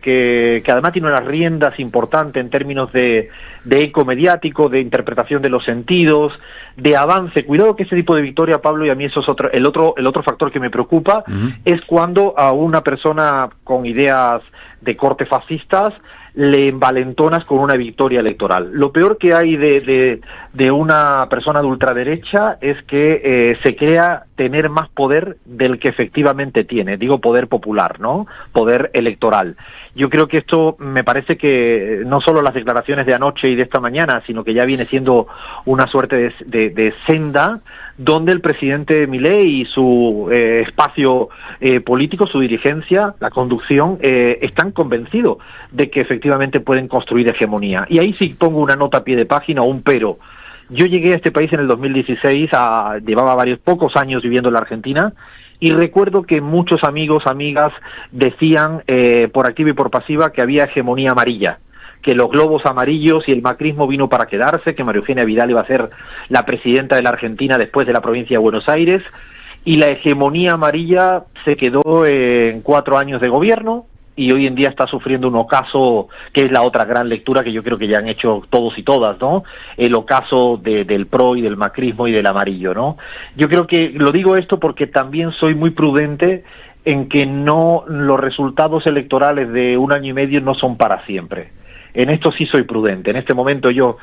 que además tiene unas riendas importantes en términos de eco mediático, de interpretación de los sentidos, de avance. Cuidado que ese tipo de victoria, Pablo, y a mí eso es el otro factor que me preocupa, es cuando a una persona con ideas de corte fascistas le envalentonas con una victoria electoral. Lo peor que hay de una persona de ultraderecha es que se crea tener más poder del que efectivamente tiene. Digo poder popular, ¿no? Poder electoral. Yo creo que esto me parece que no solo las declaraciones de anoche y de esta mañana, sino que ya viene siendo una suerte de senda donde el presidente Milei y su espacio político, su dirigencia, la conducción, están convencidos de que efectivamente pueden construir hegemonía. Y ahí sí pongo una nota a pie de página o un pero. Yo llegué a este país en el 2016, llevaba pocos años viviendo en la Argentina, y recuerdo que muchos amigos, amigas decían por activa y por pasiva que había hegemonía amarilla, que los globos amarillos y el macrismo vino para quedarse, que María Eugenia Vidal iba a ser la presidenta de la Argentina después de la provincia de Buenos Aires, y la hegemonía amarilla se quedó en 4 años de gobierno, y hoy en día está sufriendo un ocaso, que es la otra gran lectura que yo creo que ya han hecho todos y todas, ¿no? El ocaso del PRO y del macrismo y del amarillo, ¿no? Yo creo que lo digo esto porque también soy muy prudente en que los resultados electorales de un año y medio no son para siempre. En esto sí soy prudente. En este momento la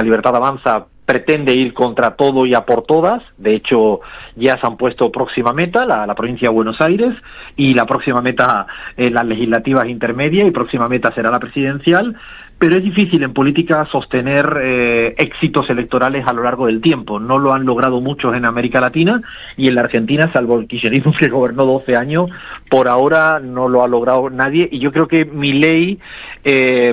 Libertad Avanza pretende ir contra todo y a por todas. De hecho, ya se han puesto próxima meta, la provincia de Buenos Aires, y la próxima meta las legislativas intermedias, y próxima meta será la presidencial. Pero es difícil en política sostener éxitos electorales a lo largo del tiempo. No lo han logrado muchos en América Latina, y en la Argentina, salvo el kirchnerismo que gobernó 12 años, por ahora no lo ha logrado nadie. Y yo creo que Milei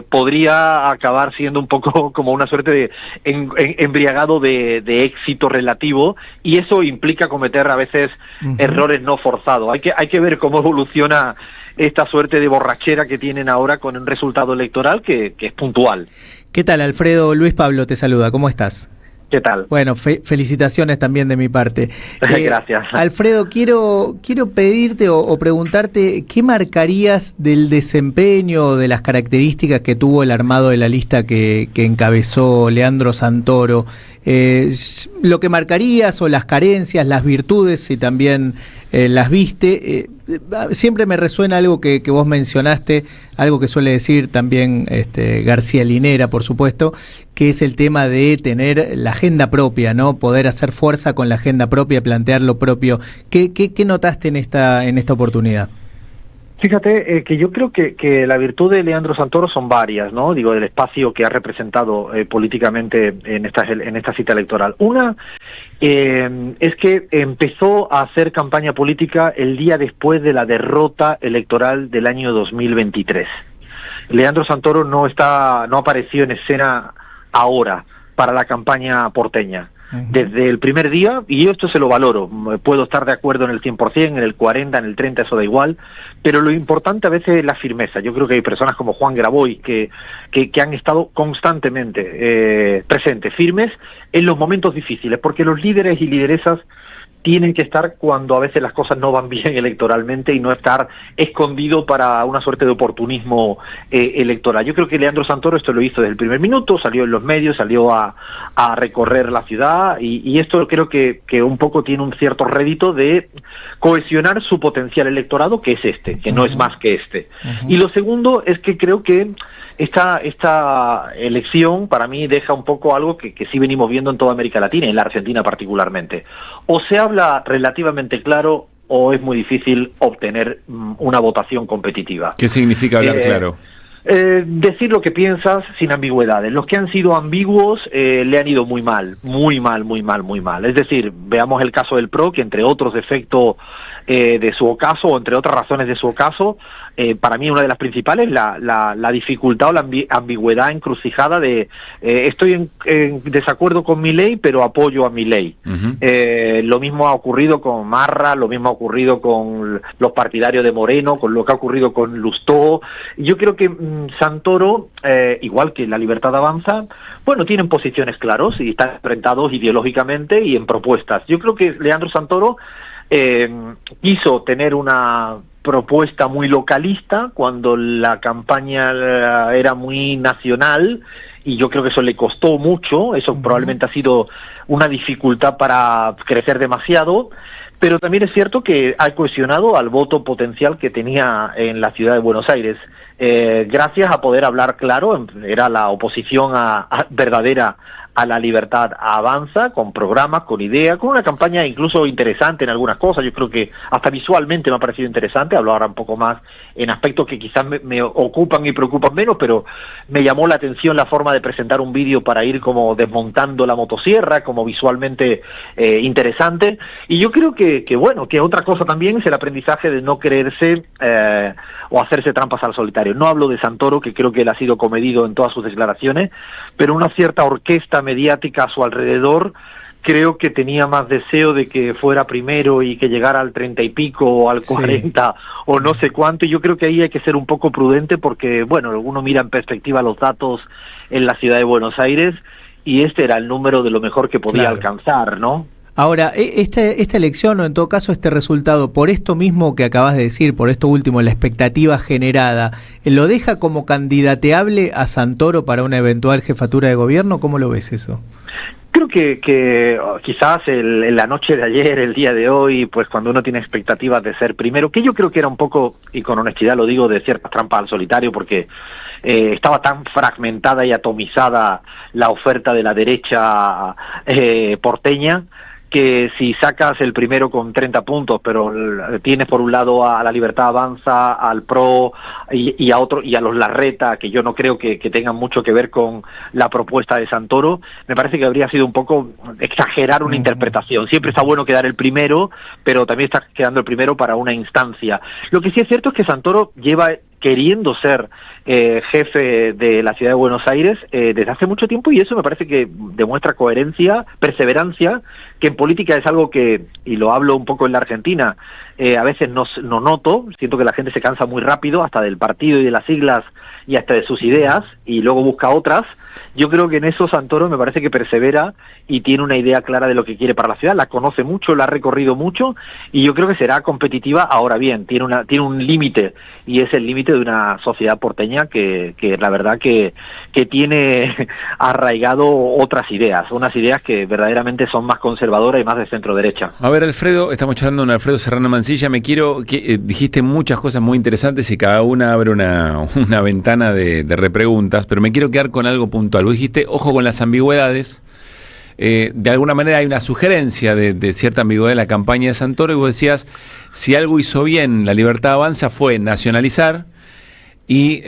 podría acabar siendo un poco como una suerte de embriagado de éxito relativo, y eso implica cometer a veces errores no forzados. Hay que ver cómo evoluciona esta suerte de borrachera que tienen ahora con un resultado electoral que es puntual. ¿Qué tal, Alfredo? Luis Pablo te saluda, ¿cómo estás? ¿Qué tal? Bueno, felicitaciones también de mi parte. Gracias. Alfredo, quiero pedirte o preguntarte, ¿qué marcarías del desempeño, de las características que tuvo el armado de la lista que encabezó Leandro Santoro? Lo que marcarías, o las carencias, las virtudes, si también las viste. Siempre me resuena algo que vos mencionaste, algo que suele decir también García Linera, por supuesto, que es el tema de tener la agenda propia, ¿no? Poder hacer fuerza con la agenda propia, plantear lo propio. ¿Qué notaste en esta oportunidad? Fíjate que yo creo que la virtud de Leandro Santoro son varias, ¿no? Digo, del espacio que ha representado políticamente en esta cita electoral. Una es que empezó a hacer campaña política el día después de la derrota electoral del año 2023. Leandro Santoro no apareció en escena ahora para la campaña porteña. Desde el primer día, y esto se lo valoro, puedo estar de acuerdo en el 100%, en el 40%, en el 30%, eso da igual, pero lo importante a veces es la firmeza. Yo creo que hay personas como Juan Grabois que han estado constantemente presentes, firmes en los momentos difíciles, porque los líderes y lideresas tienen que estar cuando a veces las cosas no van bien electoralmente, y no estar escondido para una suerte de oportunismo electoral. Yo creo que Leandro Santoro esto lo hizo desde el primer minuto, salió en los medios, salió a recorrer la ciudad, y esto creo que un poco tiene un cierto rédito de cohesionar su potencial electorado, que es que no es más que este. Y lo segundo es que creo que esta elección para mí deja un poco algo que sí venimos viendo en toda América Latina, y en la Argentina particularmente. O se habla relativamente claro, o es muy difícil obtener una votación competitiva. ¿Qué significa hablar claro? Decir lo que piensas sin ambigüedades. Los que han sido ambiguos le han ido muy mal. Es decir, veamos el caso del PRO, que entre otros defectos de su ocaso, o entre otras razones de su ocaso, para mí una de las principales, la dificultad o la ambigüedad encrucijada de estoy en desacuerdo con Milei, pero apoyo a Milei. Lo mismo ha ocurrido con Marra, lo mismo ha ocurrido con los partidarios de Moreno, con lo que ha ocurrido con Lustó. Yo creo que Santoro, igual que La Libertad Avanza, bueno, tienen posiciones claras y están enfrentados ideológicamente y en propuestas. Yo creo que Leandro Santoro quiso tener una propuesta muy localista cuando la campaña era muy nacional, y yo creo que eso le costó mucho. Eso probablemente ha sido una dificultad para crecer demasiado, pero también es cierto que ha cohesionado al voto potencial que tenía en la ciudad de Buenos Aires, gracias a poder hablar claro. Era la oposición verdadera a La Libertad Avanza, con programas, con ideas, con una campaña incluso interesante en algunas cosas. Yo creo que hasta visualmente me ha parecido interesante. Hablo ahora un poco más en aspectos que quizás me ocupan y preocupan menos, pero me llamó la atención la forma de presentar un vídeo para ir como desmontando la motosierra, como visualmente interesante. Y yo creo que bueno, que otra cosa también es el aprendizaje de no creerse o hacerse trampas al solitario. No hablo de Santoro, que creo que él ha sido comedido en todas sus declaraciones, pero una cierta orquesta mediática a su alrededor creo que tenía más deseo de que fuera primero y que llegara al 30 y pico o al 40 o no sé cuánto, y yo creo que ahí hay que ser un poco prudente, porque bueno, uno mira en perspectiva los datos en la ciudad de Buenos Aires y este era el número de lo mejor que podía alcanzar, ¿no? Ahora, esta elección, o en todo caso este resultado, por esto mismo que acabas de decir, por esto último, la expectativa generada, ¿lo deja como candidateable a Santoro para una eventual jefatura de gobierno? ¿Cómo lo ves eso? Creo que quizás la noche de ayer, el día de hoy, pues cuando uno tiene expectativas de ser primero, que yo creo que era un poco, y con honestidad lo digo, de ciertas trampas al solitario, porque estaba tan fragmentada y atomizada la oferta de la derecha porteña, que si sacas el primero con 30 puntos, pero tienes por un lado a La Libertad Avanza, al PRO y a otro, y a los Larreta, que yo no creo que tengan mucho que ver con la propuesta de Santoro, me parece que habría sido un poco exagerar una interpretación. Siempre está bueno quedar el primero, pero también está quedando el primero para una instancia. Lo que sí es cierto es que Santoro lleva queriendo ser jefe de la ciudad de Buenos Aires desde hace mucho tiempo, y eso me parece que demuestra coherencia, perseverancia, que en política es algo que, y lo hablo un poco en la Argentina, a veces no noto, siento que la gente se cansa muy rápido, hasta del partido y de las siglas y hasta de sus ideas, y luego busca otras. Yo creo que en eso Santoro me parece que persevera y tiene una idea clara de lo que quiere para la ciudad, la conoce mucho, la ha recorrido mucho, y yo creo que será competitiva. Ahora bien, tiene un límite, y es el límite de una sociedad porteña que la verdad que tiene arraigado otras ideas, unas ideas que verdaderamente son más conservadoras y más de centro derecha. A ver, Alfredo, estamos charlando con Alfredo Serrano Mancilla. Dijiste muchas cosas muy interesantes y cada una abre una ventana de repreguntas, pero me quiero quedar con algo puntual. Vos dijiste, ojo con las ambigüedades. De alguna manera hay una sugerencia de cierta ambigüedad en la campaña de Santoro, y vos decías, si algo hizo bien La Libertad Avanza fue nacionalizar, y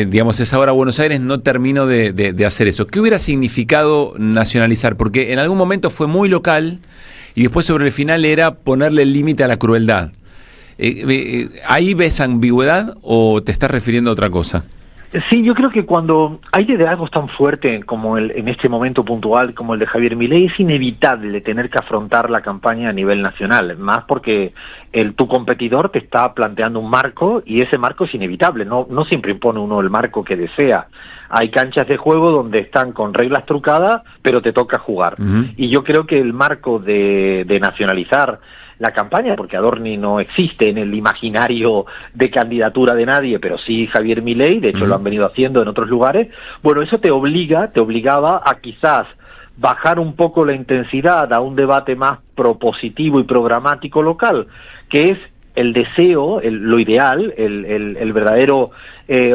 digamos, es ahora Buenos Aires, no terminó de hacer eso. ¿Qué hubiera significado nacionalizar? Porque en algún momento fue muy local, y después sobre el final era ponerle el límite a la crueldad. ¿Ahí ves ambigüedad o te estás refiriendo a otra cosa? Sí, yo creo que cuando hay liderazgos tan fuertes como en este momento puntual, como el de Javier Milei, es inevitable tener que afrontar la campaña a nivel nacional, más porque tu competidor te está planteando un marco, y ese marco es inevitable, no siempre impone uno el marco que desea. Hay canchas de juego donde están con reglas trucadas, pero te toca jugar. Y yo creo que el marco de nacionalizar la campaña, porque Adorni no existe en el imaginario de candidatura de nadie, pero sí Javier Milei, de hecho lo han venido haciendo en otros lugares, bueno, eso te obligaba a quizás bajar un poco la intensidad a un debate más propositivo y programático local, que es el deseo, lo ideal, el verdadero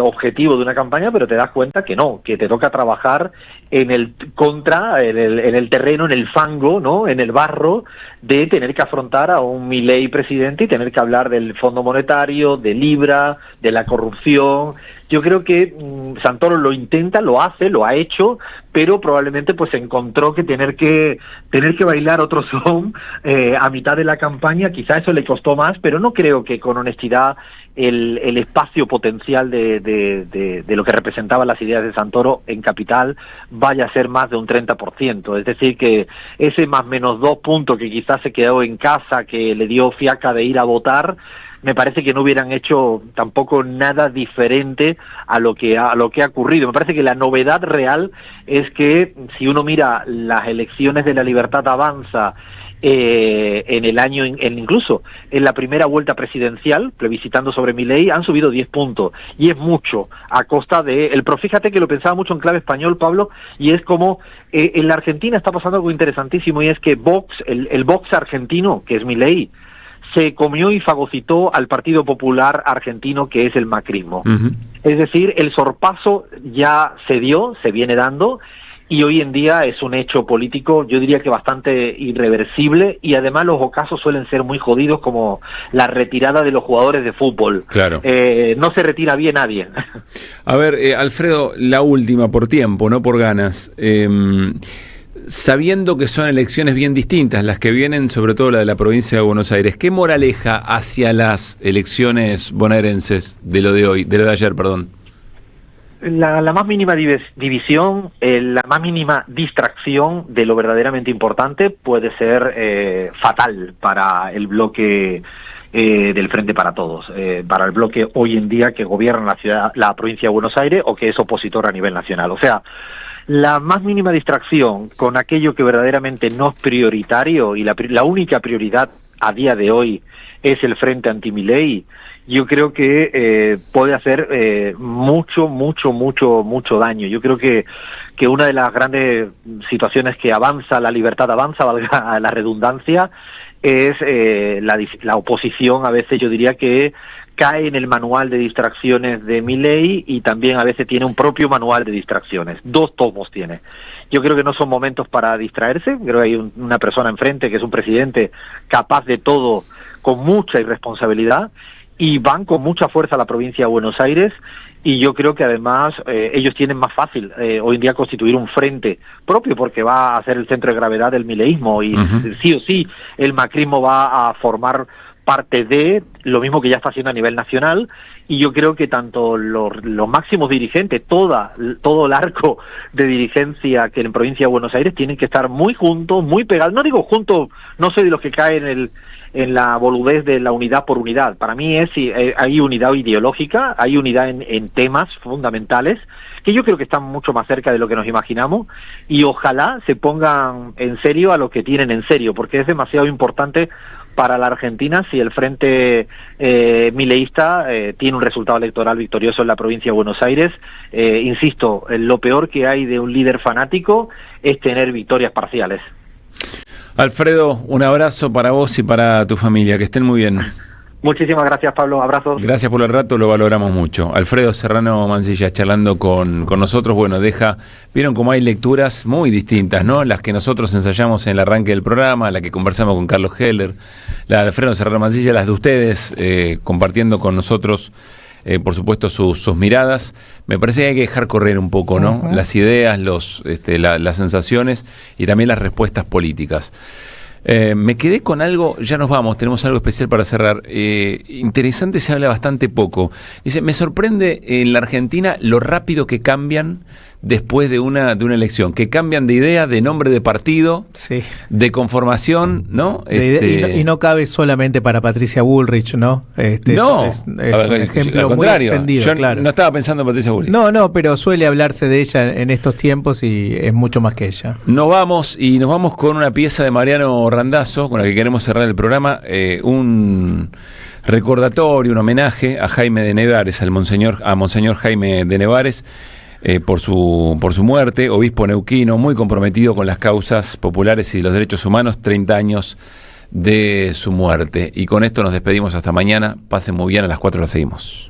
objetivo de una campaña, pero te das cuenta que no, que te toca trabajar en el terreno, en el fango, ¿no? En el barro, de tener que afrontar a un Milei presidente y tener que hablar del Fondo Monetario, de Libra, de la corrupción. Yo creo que Santoro lo intenta, lo hace, lo ha hecho, pero probablemente pues encontró que tener que bailar otro son a mitad de la campaña, quizá eso le costó más, pero no creo que con honestidad el espacio potencial de lo que representaban las ideas de Santoro en Capital vaya a ser más de un 30%, es decir que ese más menos 2 puntos que quizás se quedó en casa, que le dio fiaca de ir a votar, me parece que no hubieran hecho tampoco nada diferente a lo que ha ocurrido. Me parece que la novedad real es que si uno mira las elecciones de La Libertad Avanza en el año, incluso en la primera vuelta presidencial, plebiscitando sobre Milei, han subido 10 puntos, y es mucho, a costa pero fíjate que lo pensaba mucho en clave español, Pablo, y es como en la Argentina está pasando algo interesantísimo, y es que Vox, el Vox argentino, que es Milei, se comió y fagocitó al Partido Popular argentino, que es el macrismo. Es decir, el sorpaso ya se viene dando, y hoy en día es un hecho político, yo diría que bastante irreversible, y además los ocasos suelen ser muy jodidos, como la retirada de los jugadores de fútbol. Claro. No se retira bien nadie. A ver, Alfredo, la última, por tiempo, no por ganas. Sabiendo que son elecciones bien distintas, las que vienen, sobre todo la de la provincia de Buenos Aires, ¿qué moraleja hacia las elecciones bonaerenses de lo de ayer, perdón? La más mínima división, la más mínima distracción de lo verdaderamente importante puede ser fatal para el bloque del Frente para Todos, para el bloque hoy en día que gobierna la provincia de Buenos Aires o que es opositor a nivel nacional. O sea, la más mínima distracción con aquello que verdaderamente no es prioritario, y la única prioridad a día de hoy es el Frente Anti-Milei, yo creo que puede hacer mucho daño. Yo creo que una de las grandes situaciones que avanza, la libertad avanza, valga la redundancia, es la oposición. A veces yo diría que cae en el manual de distracciones de Milei y también a veces tiene un propio manual de distracciones. 2 tomos tiene. Yo creo que no son momentos para distraerse. Creo que hay una persona enfrente que es un presidente capaz de todo, con mucha irresponsabilidad, y van con mucha fuerza a la provincia de Buenos Aires, y yo creo que además ellos tienen más fácil hoy en día constituir un frente propio, porque va a ser el centro de gravedad del mileísmo, y sí o sí el macrismo va a formar parte de lo mismo que ya está haciendo a nivel nacional, y yo creo que tanto los máximos dirigentes, todo el arco de dirigencia que en provincia de Buenos Aires tienen que estar muy juntos, muy pegados. No digo juntos, no soy de los que caen en la boludez de la unidad por unidad. Para mí hay unidad ideológica, hay unidad en temas fundamentales, que yo creo que están mucho más cerca de lo que nos imaginamos, y ojalá se pongan en serio a lo que tienen en serio, porque es demasiado importante para la Argentina si el frente mileísta tiene un resultado electoral victorioso en la provincia de Buenos Aires. Insisto, lo peor que hay de un líder fanático es tener victorias parciales. Alfredo, un abrazo para vos y para tu familia, que estén muy bien. Muchísimas gracias, Pablo, abrazos. Gracias por el rato, lo valoramos mucho. Alfredo Serrano Mancilla charlando con nosotros. Bueno, vieron cómo hay lecturas muy distintas, ¿no? Las que nosotros ensayamos en el arranque del programa, la que conversamos con Carlos Heller, la de Alfredo Serrano Mancilla, las de ustedes, compartiendo con nosotros, por supuesto, sus miradas. Me parece que hay que dejar correr un poco, ¿no? Las ideas, las sensaciones y también las respuestas políticas. Me quedé con algo, ya nos vamos, tenemos algo especial para cerrar. Interesante, se habla bastante poco. Dice, me sorprende en la Argentina lo rápido que cambian después de una elección, que cambian de idea, de nombre de partido, sí, de conformación, ¿no? Y no cabe solamente para Patricia Bullrich, ¿no? No, es un ejemplo muy extendido. Yo claro. no estaba pensando en Patricia Bullrich. No, pero suele hablarse de ella en estos tiempos y es mucho más que ella. Nos vamos con una pieza de Mariano Randazzo, con la que queremos cerrar el programa, un recordatorio, un homenaje a Jaime de Nevares, a Monseñor Jaime de Nevares, por su muerte, obispo neuquino, muy comprometido con las causas populares y los derechos humanos, 30 años de su muerte. Y con esto nos despedimos hasta mañana. Pasen muy bien, a las 4 la seguimos.